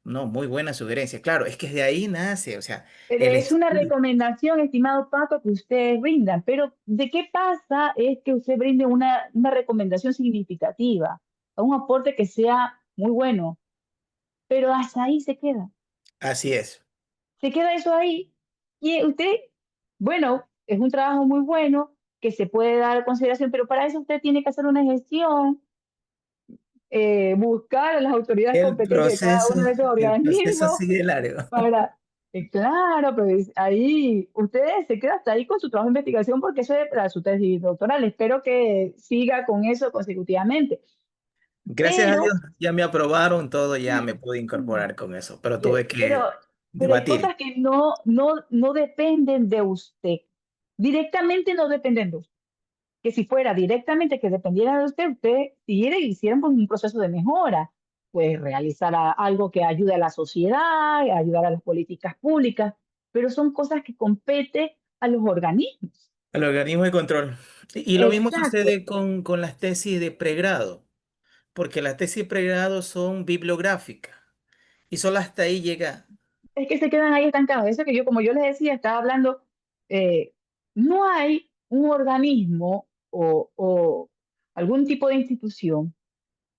No, muy buena sugerencia. Claro, es que de ahí nace, o sea, Pero el es una estudio. recomendación, estimado Paco, que ustedes brindan. Pero ¿de qué pasa es que usted brinde una recomendación significativa, un aporte que sea muy bueno, pero hasta ahí se queda? Así es. Se queda eso ahí y usted, bueno, es un trabajo muy bueno que se puede dar a consideración, pero para eso usted tiene que hacer una gestión, buscar a las autoridades El competentes de cada proceso, uno de esos el proceso organismos sigue largo. para, claro, pues ahí usted se queda hasta ahí con su trabajo de investigación porque eso es para su tesis doctoral. Espero que siga con eso consecutivamente. Gracias a Pero, Dios, ya me aprobaron todo, ya me pude incorporar con eso, pero tuve pero, que pero hay debatir. cosas que no dependen de usted. Directamente no dependen de usted. Que si fuera directamente que dependiera de usted, usted siguiera y hiciera pues, un proceso de mejora, pues realizar algo que ayude a la sociedad, ayudar a las políticas públicas, pero son cosas que competen a los organismos. Al organismo de control. Y lo mismo Exacto. sucede con las tesis de pregrado, porque las tesis de pregrado son bibliográficas y solo hasta ahí llega. Es que se quedan ahí estancados. Eso que yo, como yo les decía, estaba hablando, eh, no hay un organismo o algún tipo de institución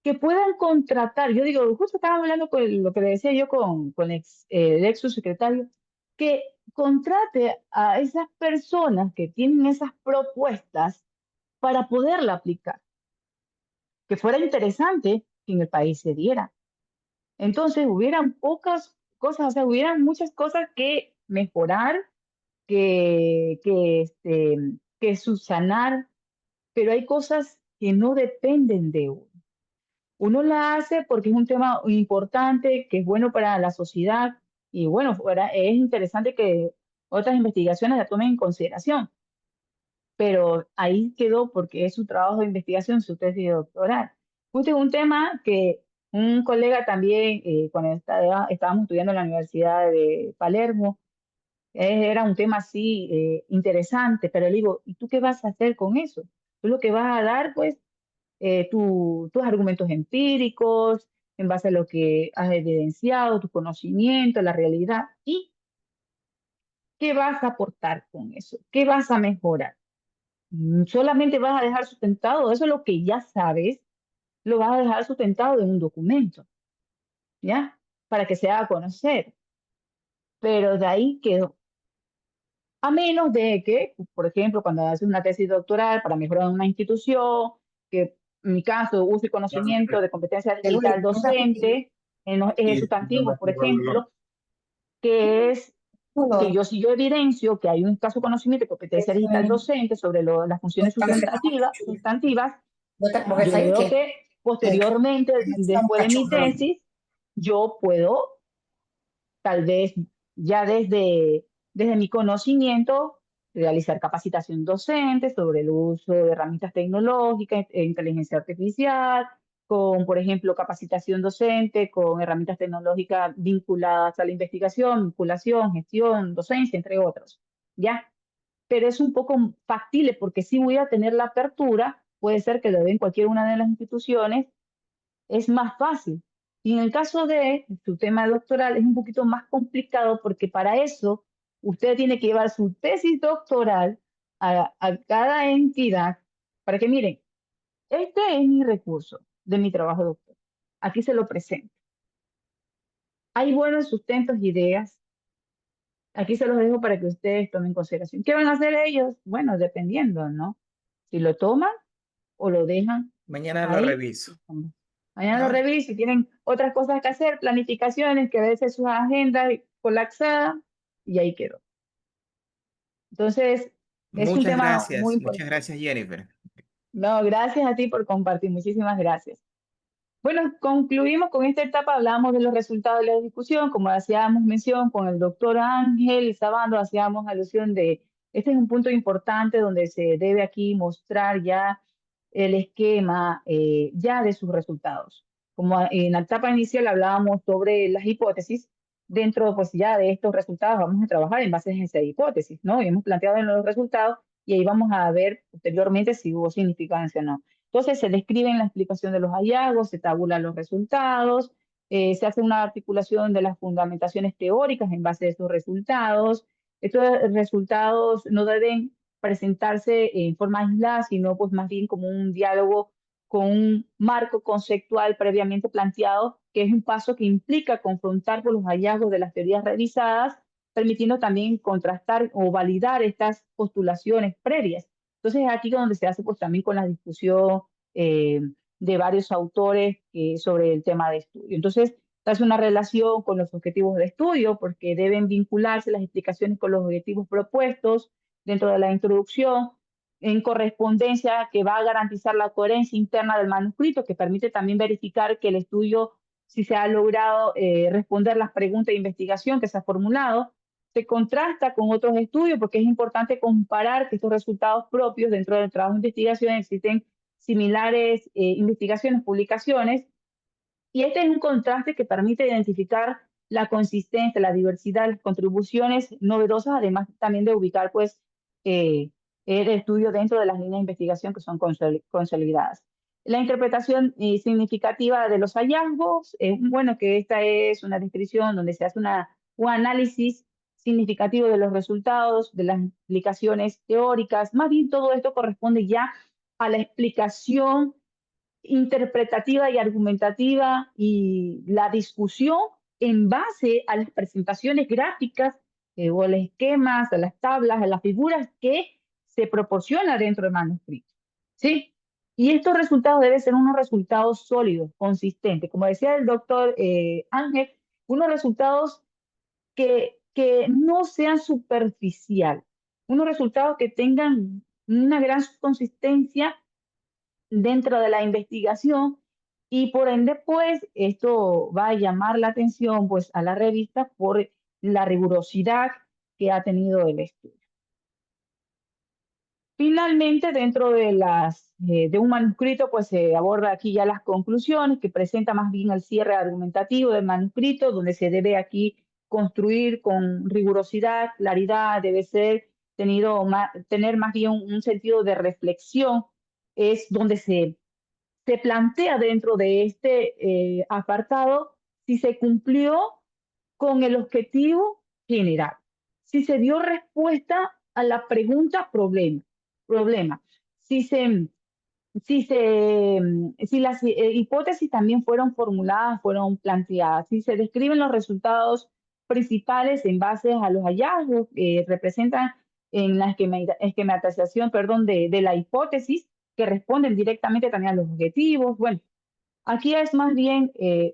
que puedan contratar, yo digo, justo estaba hablando con lo que le decía yo con el ex subsecretario, que contrate a esas personas que tienen esas propuestas para poderla aplicar, que fuera interesante que en el país se diera. Entonces, hubieran pocas cosas, o sea, hubieran muchas cosas que mejorar, que subsanar, pero hay cosas que no dependen de uno. Uno la hace porque es un tema importante, que es bueno para la sociedad y bueno, es interesante que otras investigaciones la tomen en consideración, pero ahí quedó porque es su trabajo de investigación, su tesis doctoral. Justo es un tema que un colega también, cuando estábamos estudiando en la Universidad de Palermo, era un tema así interesante, pero le digo, ¿y tú qué vas a hacer con eso? Tú lo que vas a dar, pues, tus argumentos empíricos, en base a lo que has evidenciado, tu conocimiento, la realidad, y qué vas a aportar con eso, qué vas a mejorar. Solamente vas a dejar sustentado, eso es lo que ya sabes, lo vas a dejar sustentado en un documento, ¿ya? Para que se haga conocer, pero de ahí quedó. A menos de que, por ejemplo, cuando haces una tesis doctoral para mejorar una institución, que en mi caso use conocimiento de competencia digital docente en los ejes sustantivos, por ejemplo, que es que yo si yo evidencio que hay un caso de conocimiento de competencia digital docente sobre las funciones sustantivas, yo veo que posteriormente, después de mi tesis, yo puedo tal vez ya desde mi conocimiento, realizar capacitación docente sobre el uso de herramientas tecnológicas, inteligencia artificial, con, por ejemplo, capacitación docente con herramientas tecnológicas vinculadas a la investigación, vinculación, gestión, docencia, entre otros. ¿Ya? Pero es un poco factible porque si voy a tener la apertura, puede ser que lo dé en cualquier una de las instituciones, es más fácil. Y en el caso de su tema doctoral es un poquito más complicado porque para eso usted tiene que llevar su tesis doctoral a cada entidad para que miren, este es mi recurso de mi trabajo doctoral. Aquí se lo presento. Hay buenos sustentos y ideas. Aquí se los dejo para que ustedes tomen en consideración. ¿Qué van a hacer ellos? Bueno, dependiendo, ¿no? Si lo toman o lo dejan Mañana lo ahí. reviso, Mañana lo ¿no? reviso y tienen otras cosas que hacer, planificaciones, que a veces sus agendas colapsadas y ahí quedó. Entonces, es un tema muy Muchas importante. gracias, Jennifer. No, gracias a ti por compartir, muchísimas gracias. Bueno, concluimos con esta etapa, hablamos de los resultados de la discusión, como hacíamos mención con el doctor Ángel Sabando, hacíamos alusión de, este es un punto importante donde se debe aquí mostrar ya el esquema ya de sus resultados. Como en la etapa inicial hablábamos sobre las hipótesis, dentro pues ya de estos resultados vamos a trabajar en base a esa hipótesis, ¿no? Y hemos planteado en los resultados y ahí vamos a ver posteriormente si hubo significancia o no. Entonces se describe la explicación de los hallazgos, se tabulan los resultados, Se hace una articulación de las fundamentaciones teóricas en base a esos resultados. Estos resultados no deben presentarse en forma aislada, sino pues más bien como un diálogo con un marco conceptual previamente planteado, que es un paso que implica confrontar con los hallazgos de las teorías revisadas, permitiendo también contrastar o validar estas postulaciones previas. Entonces, aquí donde se hace pues también con la discusión de varios autores sobre el tema de estudio. Entonces, se hace una relación con los objetivos de estudio porque deben vincularse las explicaciones con los objetivos propuestos dentro de la introducción en correspondencia que va a garantizar la coherencia interna del manuscrito, que permite también verificar que el estudio, si se ha logrado responder las preguntas de investigación que se ha formulado, se contrasta con otros estudios porque es importante comparar que estos resultados propios dentro del trabajo de investigación existen similares investigaciones, publicaciones, y este es un contraste que permite identificar la consistencia, la diversidad, las contribuciones novedosas, además también de ubicar pues el estudio dentro de las líneas de investigación que son consolidadas. La interpretación significativa de los hallazgos, bueno, que esta es una descripción donde se hace un análisis significativo de los resultados, de las implicaciones teóricas, más bien todo esto corresponde ya a la explicación interpretativa y argumentativa y la discusión en base a las presentaciones gráficas o a los esquemas, a las tablas, a las figuras que se proporciona dentro del manuscrito. ¿Sí? Y estos resultados deben ser unos resultados sólidos, consistentes. Como decía el doctor Ángel, unos resultados que no sean superficiales, unos resultados que tengan una gran consistencia dentro de la investigación y por ende, pues, esto va a llamar la atención, pues, a la revista por la rigurosidad que ha tenido el estudio. Finalmente, dentro de un manuscrito, pues se aborda aquí ya las conclusiones, que presenta más bien el cierre argumentativo del manuscrito, donde se debe aquí construir con rigurosidad, claridad, debe ser tener más bien un sentido de reflexión, es donde se plantea dentro de este apartado si se cumplió con el objetivo general, si se dio respuesta a la pregunta problema, si se, si las hipótesis también fueron formuladas, fueron planteadas, si se describen los resultados principales en base a los hallazgos que representan en la esquematización, perdón, de la hipótesis, que responden directamente también a los objetivos. Bueno, aquí es más bien eh,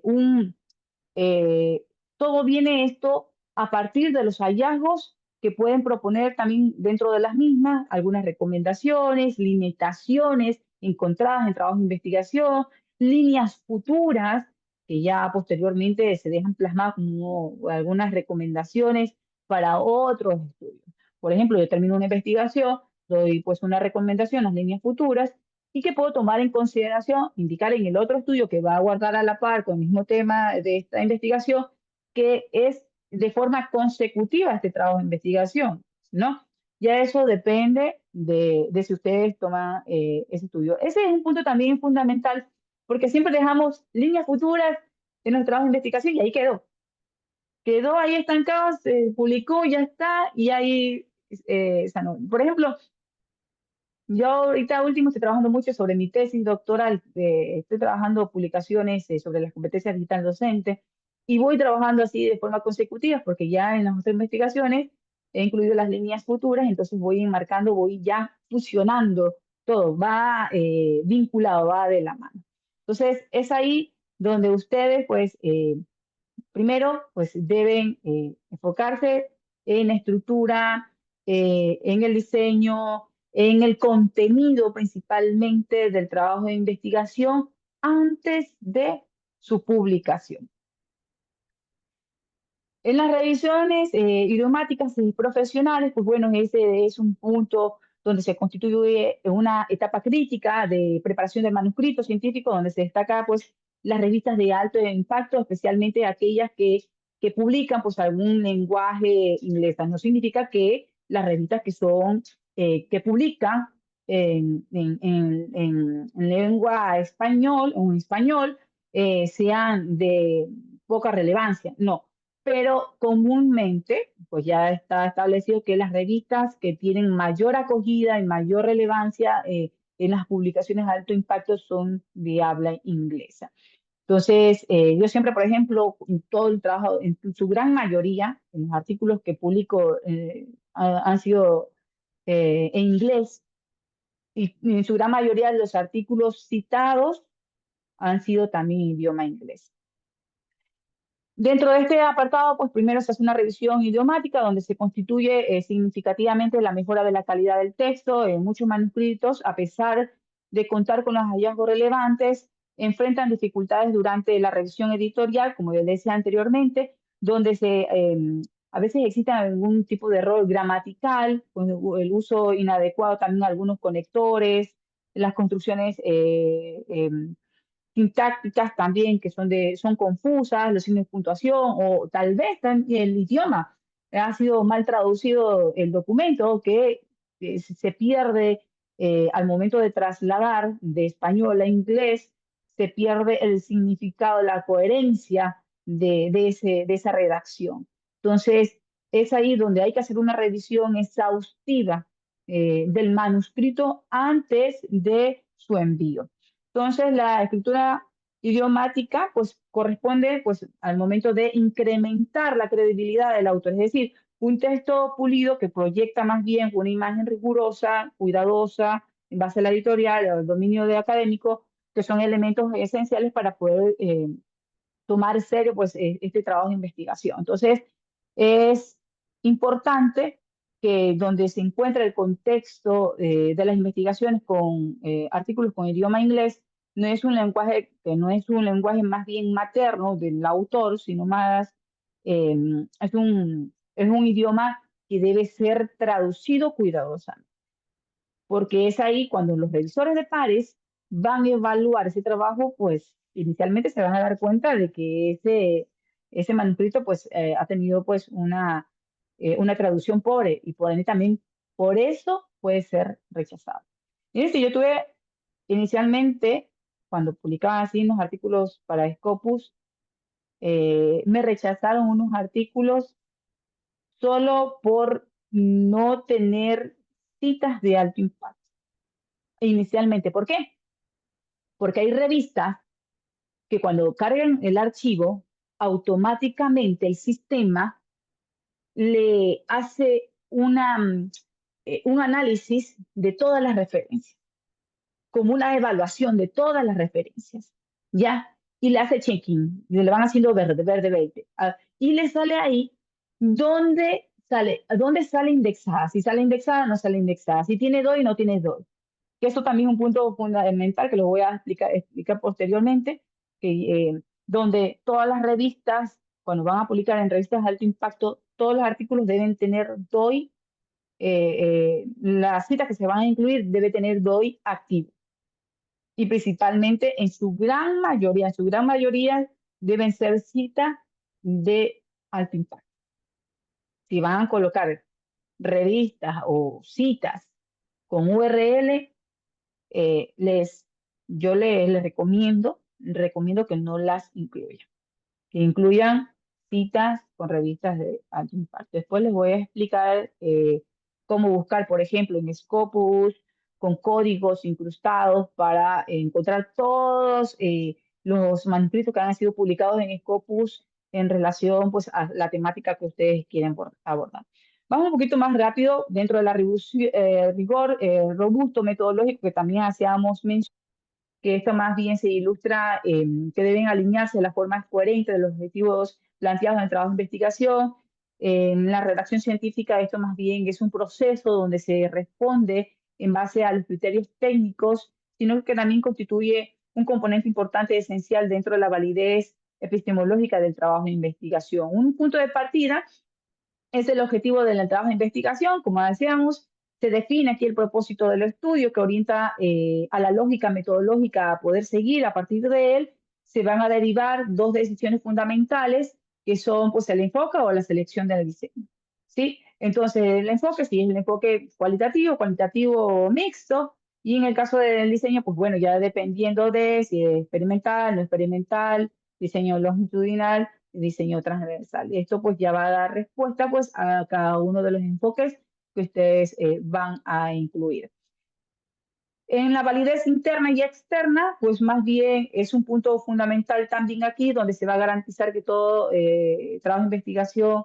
todo viene esto a partir de los hallazgos que pueden proponer también dentro de las mismas algunas recomendaciones, limitaciones encontradas en trabajos de investigación, líneas futuras que ya posteriormente se dejan plasmadas como algunas recomendaciones para otros estudios. Por ejemplo, yo termino una investigación, doy pues una recomendación, las líneas futuras, y que puedo tomar en consideración, indicar en el otro estudio que va a guardar a la par con el mismo tema de esta investigación, que es de forma consecutiva este trabajo de investigación, ¿no? Ya eso depende de si ustedes toman ese estudio. Ese es un punto también fundamental, porque siempre dejamos líneas futuras en nuestro trabajo de investigación y ahí quedó. Quedó ahí estancado, se publicó, ya está, y ahí, por ejemplo, yo ahorita último estoy trabajando mucho sobre mi tesis doctoral, estoy trabajando publicaciones sobre las competencias digital docente y voy trabajando así de forma consecutiva porque ya en las otras investigaciones he incluido las líneas futuras, entonces voy enmarcando, voy ya fusionando todo, va vinculado, va de la mano. Entonces es ahí donde ustedes pues primero pues deben enfocarse en la estructura, en el diseño, en el contenido principalmente del trabajo de investigación antes de su publicación. En las revisiones idiomáticas y profesionales, pues bueno, ese es un punto donde se constituye una etapa crítica de preparación del manuscrito científico, donde se destaca pues las revistas de alto impacto, especialmente aquellas que publican pues algún lenguaje inglés. No significa que las revistas que publican en lengua español o en español sean de poca relevancia, no. Pero comúnmente, pues ya está establecido que las revistas que tienen mayor acogida y mayor relevancia en las publicaciones de alto impacto son de habla inglesa. Entonces, yo siempre, por ejemplo, en todo el trabajo, en su gran mayoría, en los artículos que publico han sido en inglés y en su gran mayoría de los artículos citados han sido también en idioma inglés. Dentro de este apartado, pues primero se hace una revisión idiomática donde se constituye significativamente la mejora de la calidad del texto. En muchos manuscritos, a pesar de contar con los hallazgos relevantes, enfrentan dificultades durante la revisión editorial, como les decía anteriormente, donde a veces existe algún tipo de error gramatical, pues, el uso inadecuado también de algunos conectores, las construcciones sintácticas también que son confusas, los signos de puntuación, o tal vez el idioma ha sido mal traducido el documento, que se pierde al momento de trasladar de español a inglés, se pierde el significado, la coherencia de esa redacción. Entonces, es ahí donde hay que hacer una revisión exhaustiva del manuscrito antes de su envío. Entonces, la escritura idiomática pues, corresponde pues, al momento de incrementar la credibilidad del autor, es decir, un texto pulido que proyecta más bien una imagen rigurosa, cuidadosa, en base a la editorial, al dominio de académico, que son elementos esenciales para poder tomar en serio pues, este trabajo de investigación. Entonces, es importante que donde se encuentra el contexto de las investigaciones con artículos con idioma inglés, no es un lenguaje que no es un lenguaje más bien materno del autor, sino más es un idioma que debe ser traducido cuidadosamente, porque es ahí cuando los revisores de pares van a evaluar ese trabajo, pues inicialmente se van a dar cuenta de que ese manuscrito pues ha tenido pues una traducción pobre y por ende también por eso puede ser rechazado. Miren, si yo tuve inicialmente, cuando publicaba así unos artículos para Scopus, me rechazaron unos artículos solo por no tener citas de alto impacto. Inicialmente, ¿por qué? Porque hay revistas que cuando cargan el archivo, automáticamente el sistema le hace un análisis de todas las referencias, como una evaluación de todas las referencias, ¿ya? Y le hace checking, le van haciendo verde, verde, verde. Y le sale ahí dónde sale indexada, si sale indexada, no sale indexada, si tiene DOI, no tiene DOI. Que eso también es un punto fundamental que lo voy a explicar posteriormente, donde todas las revistas, cuando van a publicar en revistas de alto impacto, todos los artículos deben tener DOI, las citas que se van a incluir debe tener DOI activo. Y principalmente en su gran mayoría deben ser citas de alto impacto. Si van a colocar revistas o citas con URL, yo les recomiendo que no las incluyan, que incluyan citas con revistas de alto impacto. Después les voy a explicar cómo buscar, por ejemplo, en Scopus, con códigos incrustados para encontrar todos los manuscritos que han sido publicados en Scopus en relación pues, a la temática que ustedes quieren abordar. Vamos un poquito más rápido dentro de la rigor robusto metodológico que también hacíamos mención, que esto más bien se ilustra que deben alinearse de la forma coherente de los objetivos planteados en el trabajo de investigación. En la redacción científica esto más bien es un proceso donde se responde en base a los criterios técnicos, sino que también constituye un componente importante y esencial dentro de la validez epistemológica del trabajo de investigación. Un punto de partida es el objetivo del trabajo de investigación, como decíamos, se define aquí el propósito del estudio que orienta a la lógica metodológica a poder seguir. A partir de él se van a derivar dos decisiones fundamentales que son pues, el enfoque o la selección del diseño. ¿Sí? Entonces el enfoque, si es el enfoque cualitativo mixto, Y en el caso del diseño, pues bueno, ya dependiendo de si es experimental, no experimental, diseño longitudinal, diseño transversal. Y esto pues ya va a dar respuesta pues a cada uno de los enfoques que ustedes van a incluir. En la validez interna y externa, pues más bien es un punto fundamental también aquí, donde se va a garantizar que todo trabajo de investigación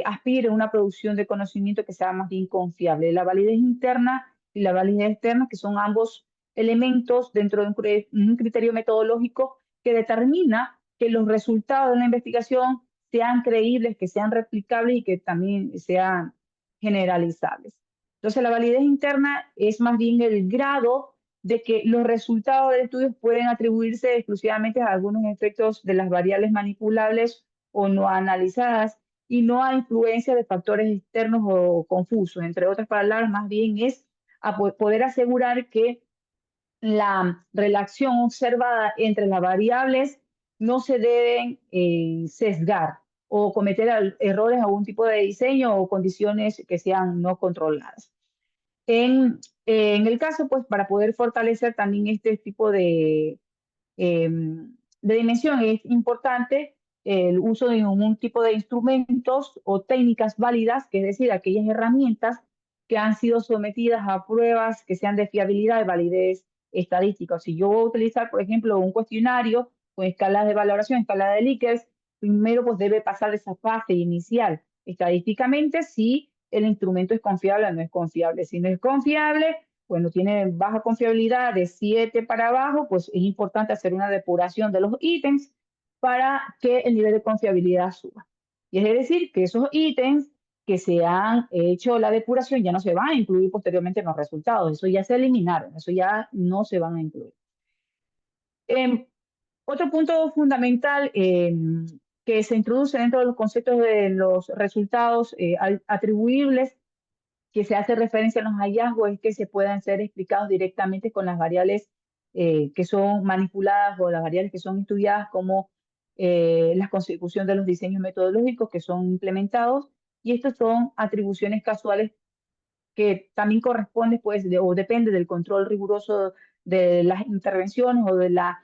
aspire a una producción de conocimiento que sea más bien confiable. La validez interna y la validez externa, que son ambos elementos dentro de un criterio metodológico que determina que los resultados de la investigación sean creíbles, que sean replicables y que también sean generalizables. Entonces, la validez interna es más bien el grado de que los resultados del estudio pueden atribuirse exclusivamente a algunos efectos de las variables manipulables o no analizadas y no a influencia de factores externos o confusos. Entre otras palabras, más bien es a poder asegurar que la relación observada entre las variables no se deben sesgar o cometer errores a algún tipo de diseño o condiciones que sean no controladas. En el caso, pues, para poder fortalecer también este tipo de dimensión, es importante el uso de un tipo de instrumentos o técnicas válidas, que es decir, aquellas herramientas que han sido sometidas a pruebas que sean de fiabilidad y validez estadística. Si yo voy a utilizar, por ejemplo, un cuestionario con escalas de valoración, escala de Likert, primero pues debe pasar esa fase inicial estadísticamente si el instrumento es confiable o no es confiable. Si no es confiable, bueno, tiene baja confiabilidad de 7 para abajo, pues es importante hacer una depuración de los ítems para que el nivel de confiabilidad suba. Y es decir, que esos ítems que se han hecho la depuración ya no se van a incluir posteriormente en los resultados. Eso ya se eliminaron, eso ya no se van a incluir. Otro punto fundamental que se introduce dentro de los conceptos de los resultados atribuibles, que se hace referencia a los hallazgos, es que se puedan ser explicados directamente con las variables que son manipuladas o las variables que son estudiadas, como la consecución de los diseños metodológicos que son implementados. Y estos son atribuciones casuales que también corresponde, pues, o depende del control riguroso de las intervenciones o de las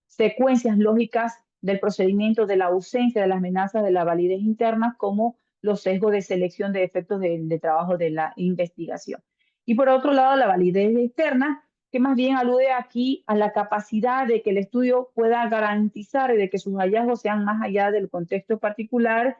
secuencias lógicas del procedimiento, de la ausencia de las amenazas de la validez interna, como los sesgos de selección de efectos de trabajo de la investigación. Y por otro lado, la validez externa, que más bien alude aquí a la capacidad de que el estudio pueda garantizar de que sus hallazgos sean más allá del contexto particular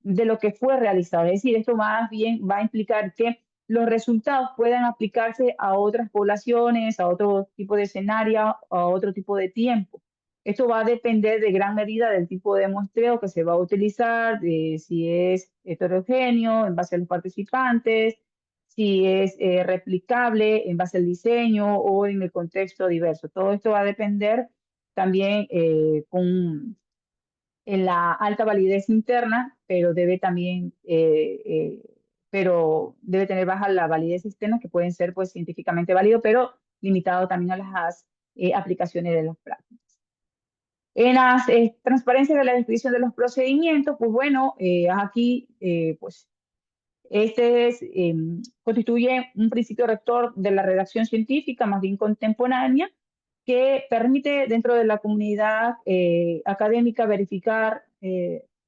de lo que fue realizado. Es decir, esto más bien va a implicar que los resultados puedan aplicarse a otras poblaciones, a otro tipo de escenario, a otro tipo de tiempo. Esto va a depender de gran medida del tipo de muestreo que se va a utilizar, de si es heterogéneo en base a los participantes, si es replicable en base al diseño o en el contexto diverso. Todo esto va a depender también en la alta validez interna, pero debe también, pero debe tener baja la validez externa, que pueden ser pues científicamente válido, pero limitado también a las aplicaciones de las prácticas. En las transparencias de la descripción de los procedimientos, pues bueno, aquí pues este constituye un principio rector de la redacción científica, más bien contemporánea, que permite dentro de la comunidad académica verificar,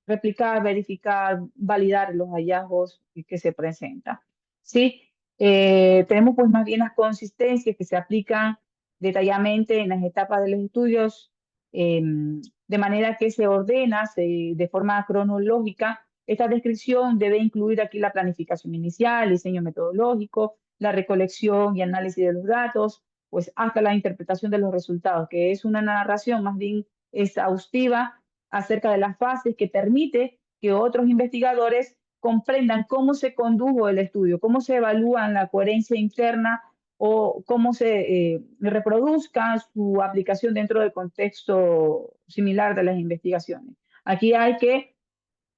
replicar, verificar, validar los hallazgos que se presentan. ¿Sí? Tenemos pues más bien las consistencias que se aplican detalladamente en las etapas de los estudios, de manera que se ordena de forma cronológica. Esta descripción debe incluir aquí la planificación inicial, diseño metodológico, la recolección y análisis de los datos, pues hasta la interpretación de los resultados, que es una narración más bien exhaustiva acerca de las fases que permite que otros investigadores comprendan cómo se condujo el estudio, cómo se evalúa la coherencia interna o cómo se reproduzca su aplicación dentro del contexto similar de las investigaciones. Aquí hay que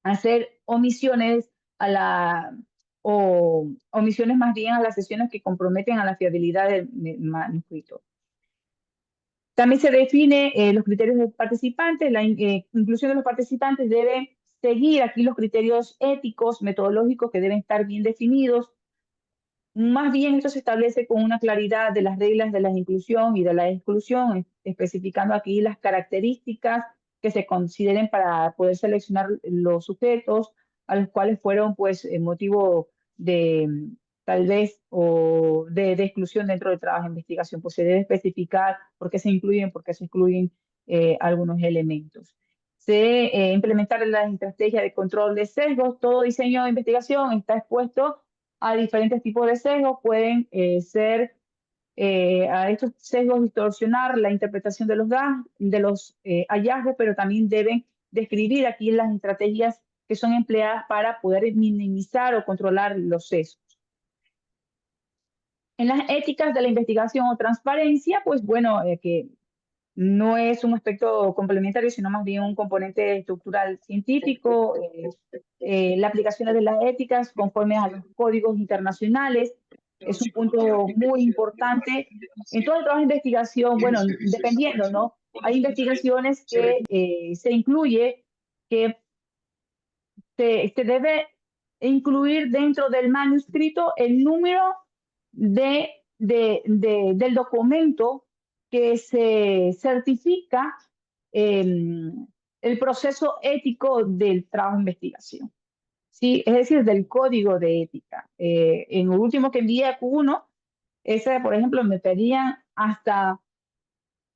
hacer omisiones o omisiones más bien a las sesiones que comprometen a la fiabilidad del manuscrito. También se define los criterios de participantes. La inclusión de los participantes debe seguir aquí los criterios éticos, metodológicos, que deben estar bien definidos. Más bien esto se establece con una claridad de las reglas de la inclusión y de la exclusión, especificando aquí las características que se consideren para poder seleccionar los sujetos a los cuales fueron pues motivo de tal vez o de exclusión dentro del trabajo de investigación. Pues se debe especificar por qué se incluyen, por qué se excluyen algunos elementos. Se implementar la estrategia de control de sesgos. Todo diseño de investigación está expuesto a diferentes tipos de sesgos. Pueden ser a estos sesgos distorsionar la interpretación de los hallazgos, pero también deben describir aquí las estrategias que son empleadas para poder minimizar o controlar los sesgos. En las éticas de la investigación o transparencia, pues bueno, que no es un aspecto complementario, sino más bien un componente estructural científico, la aplicación de las éticas conforme a los códigos internacionales es un punto muy importante. En todo el trabajo de investigación, bueno, dependiendo, ¿no? Hay investigaciones que se incluye, que se debe incluir dentro del manuscrito el número del documento que se certifica el proceso ético del trabajo de investigación. ¿Sí? Es decir, del código de ética. En el último que envié a Q1, ese, por ejemplo, me pedían hasta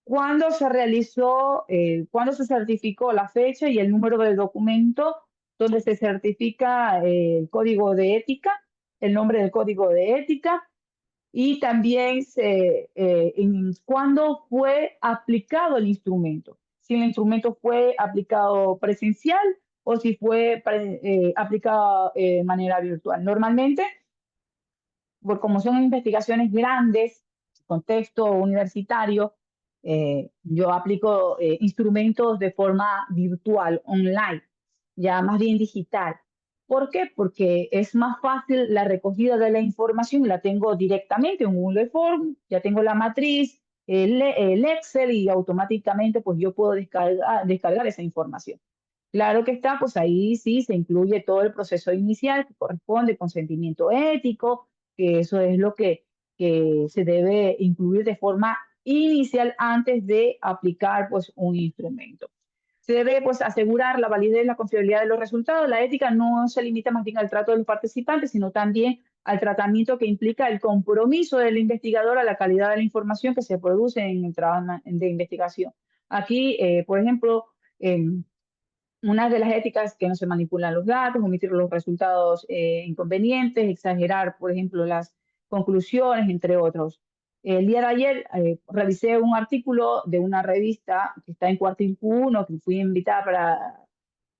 cuándo se realizó, cuándo se certificó la fecha y el número del documento donde se certifica el código de ética, el nombre del código de ética, y también cuándo fue aplicado el instrumento. Si el instrumento fue aplicado presencial o si fue aplicado de manera virtual. Normalmente, como son investigaciones grandes, contexto universitario, yo aplico instrumentos de forma virtual, online, ya más bien digital. ¿Por qué? Porque es más fácil la recogida de la información, la tengo directamente en un Google Form, ya tengo la matriz, el Excel y automáticamente pues yo puedo descargar esa información. Claro que está, pues ahí sí se incluye todo el proceso inicial que corresponde, consentimiento ético, que eso es lo que se debe incluir de forma inicial antes de aplicar pues un instrumento. Se debe pues asegurar la validez y la confiabilidad de los resultados. La ética no se limita más bien al trato de los participantes, sino también al tratamiento que implica el compromiso del investigador a la calidad de la información que se produce en el trabajo de investigación. Aquí, por ejemplo, una de las éticas que no se manipulan los datos, omitir los resultados inconvenientes, exagerar, por ejemplo, las conclusiones, entre otros. El día de ayer revisé un artículo de una revista que está en Cuartil Q1, que fui invitada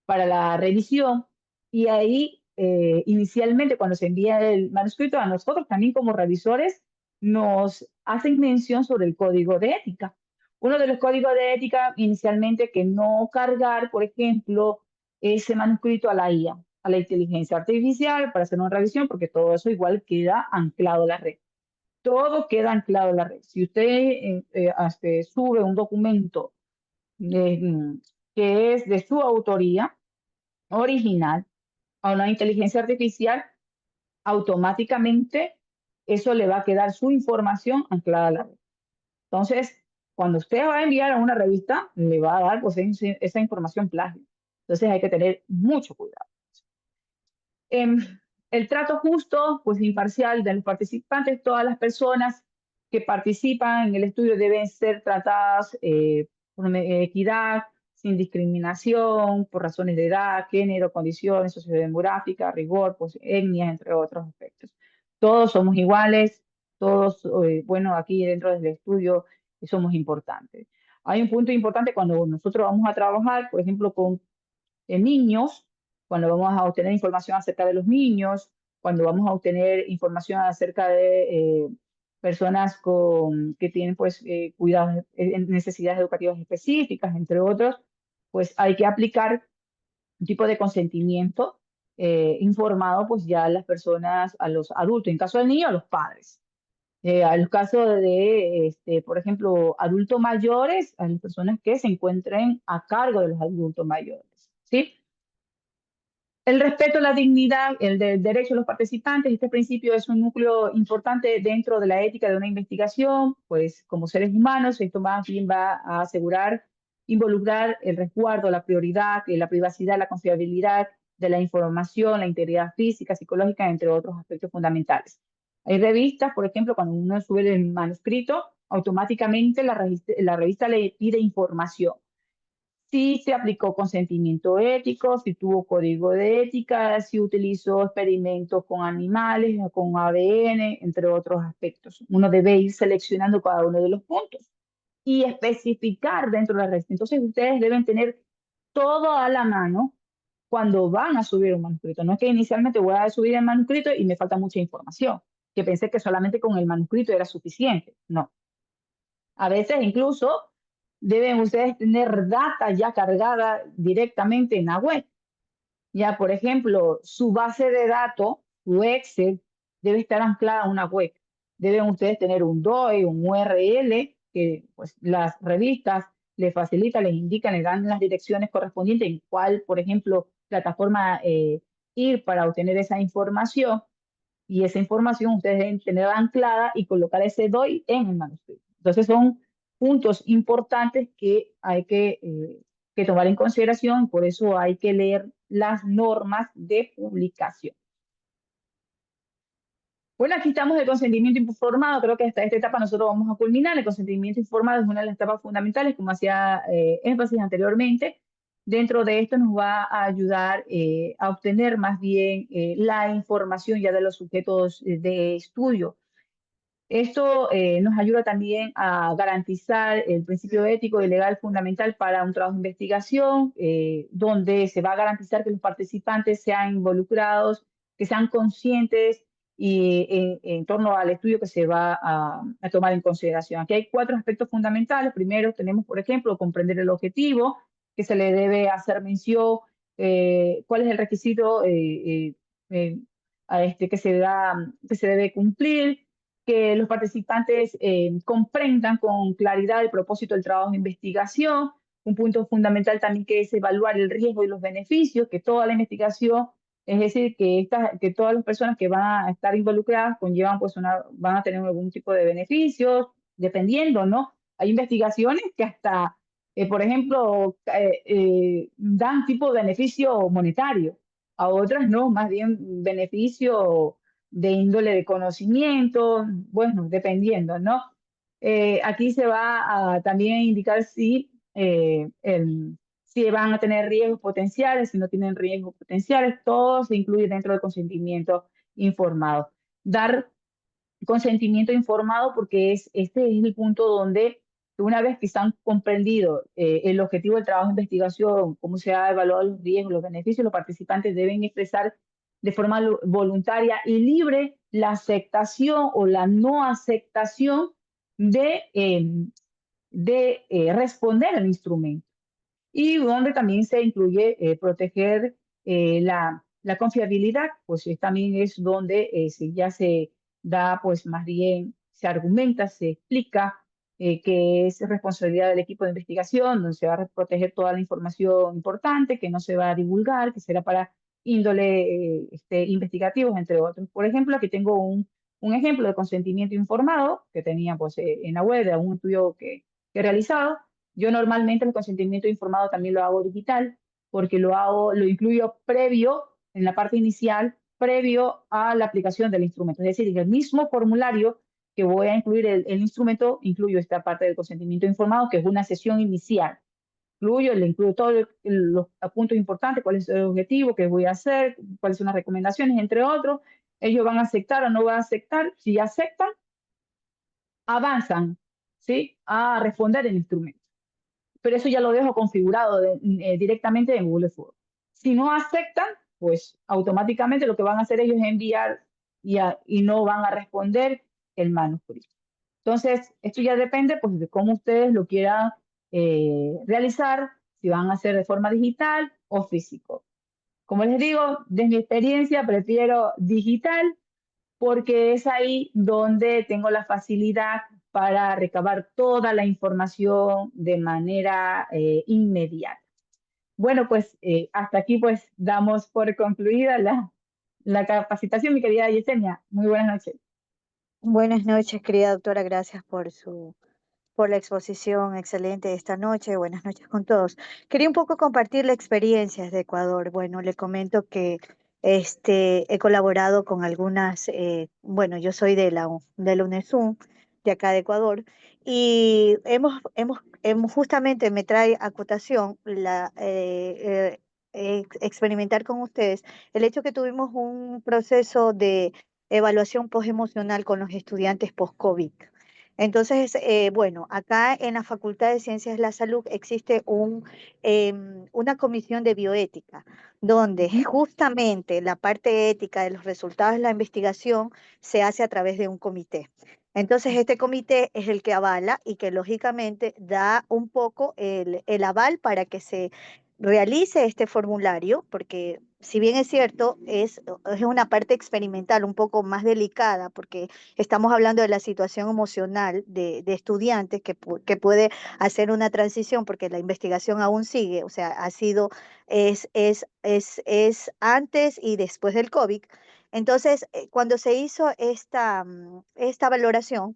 para la revisión, y ahí inicialmente cuando se envía el manuscrito a nosotros también como revisores nos hacen mención sobre el código de ética. Uno de los códigos de ética inicialmente que no cargar, por ejemplo, ese manuscrito a la IA, a la inteligencia artificial para hacer una revisión, porque todo eso igual queda anclado a la red. Todo queda anclado a la red. Si usted sube un documento que es de su autoría original a una inteligencia artificial, automáticamente eso le va a quedar su información anclada a la red. Entonces, cuando usted va a enviar a una revista, le va a dar pues, esa información plagio. Entonces hay que tener mucho cuidado. El trato justo, pues imparcial de los participantes, todas las personas que participan en el estudio deben ser tratadas con equidad, sin discriminación, por razones de edad, género, condiciones sociodemográficas, rigor, pues etnias, entre otros aspectos. Todos somos iguales, todos, bueno, aquí dentro del estudio somos importantes. Hay un punto importante cuando nosotros vamos a trabajar, por ejemplo, con niños, cuando vamos a obtener información acerca de los niños, cuando vamos a obtener información acerca de personas que tienen pues cuidados, necesidades educativas específicas, entre otros, pues hay que aplicar un tipo de consentimiento informado pues ya a las personas, a los adultos, en caso del niño, a los padres. A los casos de, por ejemplo, adultos mayores, a las personas que se encuentren a cargo de los adultos mayores, ¿sí? El respeto a la dignidad, el del derecho de los participantes, este principio es un núcleo importante dentro de la ética de una investigación, pues como seres humanos esto más bien va a asegurar, involucrar el resguardo, la prioridad, la privacidad, la confiabilidad de la información, la integridad física, psicológica, entre otros aspectos fundamentales. Hay revistas, por ejemplo, cuando uno sube el manuscrito, automáticamente la revista le pide información. Si se aplicó consentimiento ético, si tuvo código de ética, si utilizó experimentos con animales, con ADN, entre otros aspectos. Uno debe ir seleccionando cada uno de los puntos y especificar dentro de la revista. Entonces, ustedes deben tener todo a la mano cuando van a subir un manuscrito. No es que inicialmente voy a subir el manuscrito y me falta mucha información, que pensé que solamente con el manuscrito era suficiente. No. A veces incluso deben ustedes tener data ya cargada directamente en la web. Ya, por ejemplo, su base de datos, su Excel, debe estar anclada a una web. Deben ustedes tener un DOI, un URL, que pues, las revistas les facilitan, les indican, les dan las direcciones correspondientes en cuál, por ejemplo, plataforma ir para obtener esa información. Y esa información ustedes deben tenerla anclada y colocar ese DOI en el manuscrito. Entonces son puntos importantes que hay que tomar en consideración, por eso hay que leer las normas de publicación. Bueno, aquí estamos el consentimiento informado, creo que hasta esta etapa nosotros vamos a culminar. El consentimiento informado es una de las etapas fundamentales, como hacía énfasis anteriormente. Dentro de esto nos va a ayudar a obtener más bien la información ya de los sujetos de estudio. Esto nos ayuda también a garantizar el principio ético y legal fundamental para un trabajo de investigación, donde se va a garantizar que los participantes sean involucrados, que sean conscientes y en torno al estudio que se va a tomar en consideración. Aquí hay 4 aspectos fundamentales. Primero tenemos, por ejemplo, comprender el objetivo, que se le debe hacer mención, cuál es el requisito que se debe cumplir, que los participantes comprendan con claridad el propósito del trabajo de investigación. Un punto fundamental también que es evaluar el riesgo y los beneficios, que toda la investigación, es decir, que todas las personas que van a estar involucradas conllevan, pues van a tener algún tipo de beneficios, dependiendo, ¿no? Hay investigaciones que hasta, por ejemplo, dan tipo de beneficio monetario, a otras no, más bien beneficio de índole de conocimiento, bueno, dependiendo, ¿no? Aquí se va a también indicar si van a tener riesgos potenciales, si no tienen riesgos potenciales, todo se incluye dentro del consentimiento informado. Dar consentimiento informado porque este es el punto donde una vez que están comprendido el objetivo del trabajo de investigación, cómo se ha evaluado los riesgos, los beneficios, los participantes deben expresar de forma voluntaria y libre la aceptación o la no aceptación de responder al instrumento. Y donde también se incluye proteger la confiabilidad, pues también es donde ya se da, pues más bien se argumenta, se explica que es responsabilidad del equipo de investigación, donde se va a proteger toda la información importante, que no se va a divulgar, que será para índole investigativos, entre otros. Por ejemplo, aquí tengo un ejemplo de consentimiento informado que tenía pues, en la web de un estudio que he realizado. Yo normalmente el consentimiento informado también lo hago digital, porque lo incluyo previo, en la parte inicial, previo a la aplicación del instrumento. Es decir, en el mismo formulario que voy a incluir el instrumento, incluyo esta parte del consentimiento informado, que es una sesión inicial. Le incluyo todos los puntos importantes, cuál es el objetivo, qué voy a hacer, cuáles son las recomendaciones, entre otros. Ellos van a aceptar o no van a aceptar. Si aceptan, avanzan, ¿sí?, a responder el instrumento. Pero eso ya lo dejo configurado directamente en Google Forms. Si no aceptan, pues automáticamente lo que van a hacer ellos es enviar y no van a responder el manuscrito. Entonces, esto ya depende pues, de cómo ustedes lo quieran realizar, si van a hacer de forma digital o físico. Como les digo, desde mi experiencia prefiero digital porque es ahí donde tengo la facilidad para recabar toda la información de manera inmediata. bueno, pues hasta aquí pues damos por concluida la capacitación, mi querida Yesenia. Muy buenas noches. Buenas noches, querida doctora. Gracias por la exposición excelente de esta noche. Buenas noches con todos. Quería un poco compartir la experiencia desde Ecuador. Bueno, le comento que he colaborado con algunas, bueno, yo soy de la UNESUM, de acá de Ecuador, y justamente me trae a cotación experimentar con ustedes el hecho que tuvimos un proceso de evaluación postemocional con los estudiantes post-COVID. Entonces, bueno, acá en la Facultad de Ciencias de la Salud existe una comisión de bioética, donde justamente la parte ética de los resultados de la investigación se hace a través de un comité. Entonces, este comité es el que avala y que lógicamente da un poco el aval para que se realice este formulario, porque si bien es cierto, es una parte experimental un poco más delicada, porque estamos hablando de la situación emocional de estudiantes que puede hacer una transición, porque la investigación aún sigue, o sea, es antes y después del COVID. Entonces, cuando se hizo esta valoración,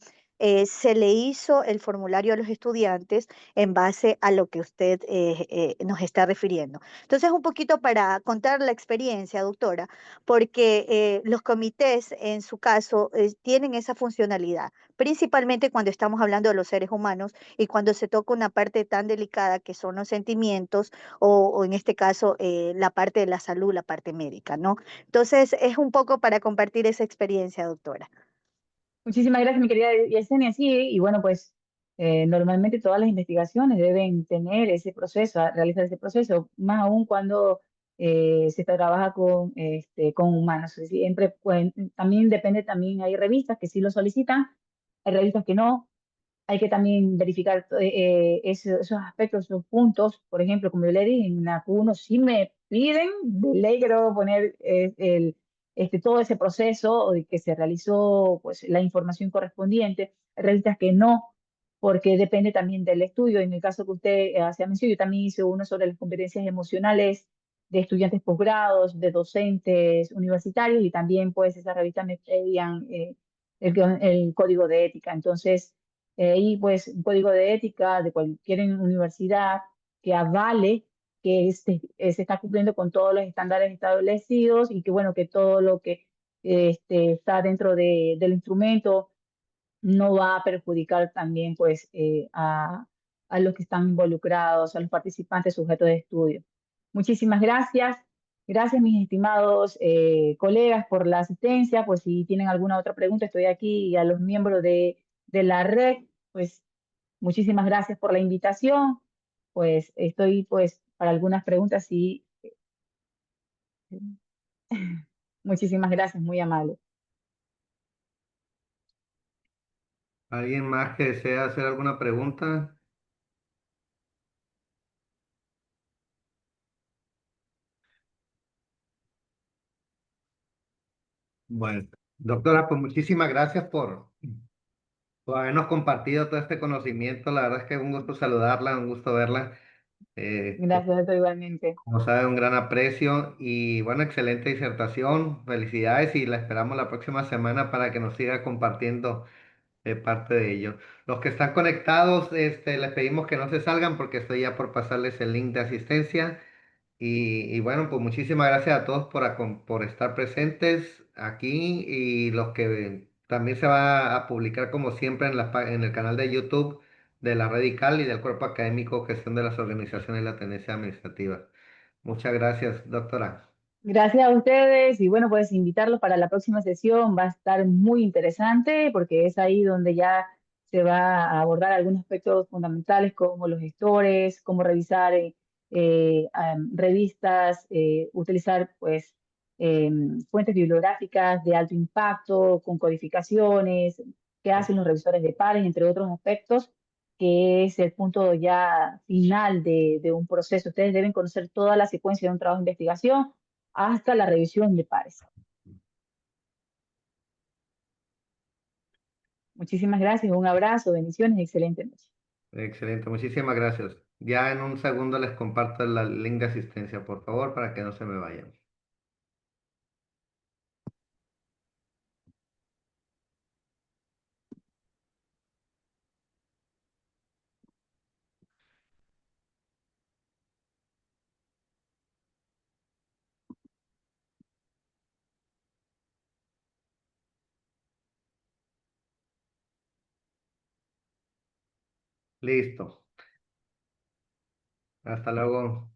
se le hizo el formulario a los estudiantes en base a lo que usted nos está refiriendo. Entonces, un poquito para contar la experiencia, doctora, porque los comités, en su caso, tienen esa funcionalidad, principalmente cuando estamos hablando de los seres humanos y cuando se toca una parte tan delicada que son los sentimientos o en este caso la parte de la salud, la parte médica, ¿no? Entonces, es un poco para compartir esa experiencia, doctora. Muchísimas gracias, mi querida Yesenia. Sí, y bueno, pues normalmente todas las investigaciones deben tener ese proceso, realizar ese proceso, más aún cuando se trabaja con humanos. Siempre, pues, también depende, también hay revistas que sí lo solicitan, hay revistas que no. Hay que también verificar esos aspectos, esos puntos. Por ejemplo, como yo le dije, en la Q1 sí me piden, de ley que debo poner todo ese proceso de que se realizó pues, la información correspondiente. Hay revistas que no, porque depende también del estudio. En el caso que usted hacía mención, yo también hice uno sobre las competencias emocionales de estudiantes posgrados, de docentes universitarios, y también pues esas revistas me pedían el código de ética. Entonces, y pues un código de ética de cualquier universidad que avale que se está cumpliendo con todos los estándares establecidos y que bueno, que todo lo que está dentro del instrumento no va a perjudicar también pues a los que están involucrados, a los participantes sujetos de estudio. Muchísimas gracias. Gracias, mis estimados colegas, por la asistencia. Pues si tienen alguna otra pregunta, estoy aquí, y a los miembros de la red, pues muchísimas gracias por la invitación. Pues estoy pues para algunas preguntas y muchísimas gracias, muy amable. ¿Alguien más que desea hacer alguna pregunta? Bueno, doctora, pues muchísimas gracias por habernos compartido todo este conocimiento. La verdad es que es un gusto saludarla, un gusto verla. Pues, Gracias, doctor, igualmente. como sabe, un gran aprecio y bueno, excelente disertación. Felicidades y la esperamos la próxima semana para que nos siga compartiendo parte de ello. Los que están conectados, les pedimos que no se salgan porque estoy ya por pasarles el link de asistencia. Y bueno, pues muchísimas gracias a todos por estar presentes aquí y los que también se va a publicar como siempre en el canal de YouTube de la Radical y del Cuerpo Académico Gestión de las Organizaciones y la Tenencia Administrativa. Muchas gracias, doctora. Gracias a ustedes y bueno, pues invitarlos para la próxima sesión. Va a estar muy interesante porque es ahí donde ya se va a abordar algunos aspectos fundamentales como los gestores, cómo revisar revistas, utilizar pues fuentes bibliográficas de alto impacto con codificaciones, qué hacen los revisores de pares, entre otros aspectos, que es el punto ya final de un proceso. Ustedes deben conocer toda la secuencia de un trabajo de investigación hasta la revisión de pares. Muchísimas gracias, un abrazo, bendiciones, excelente noche. Excelente, muchísimas gracias. Ya en un segundo les comparto el link de asistencia, por favor, para que no se me vayan. Listo. Hasta luego.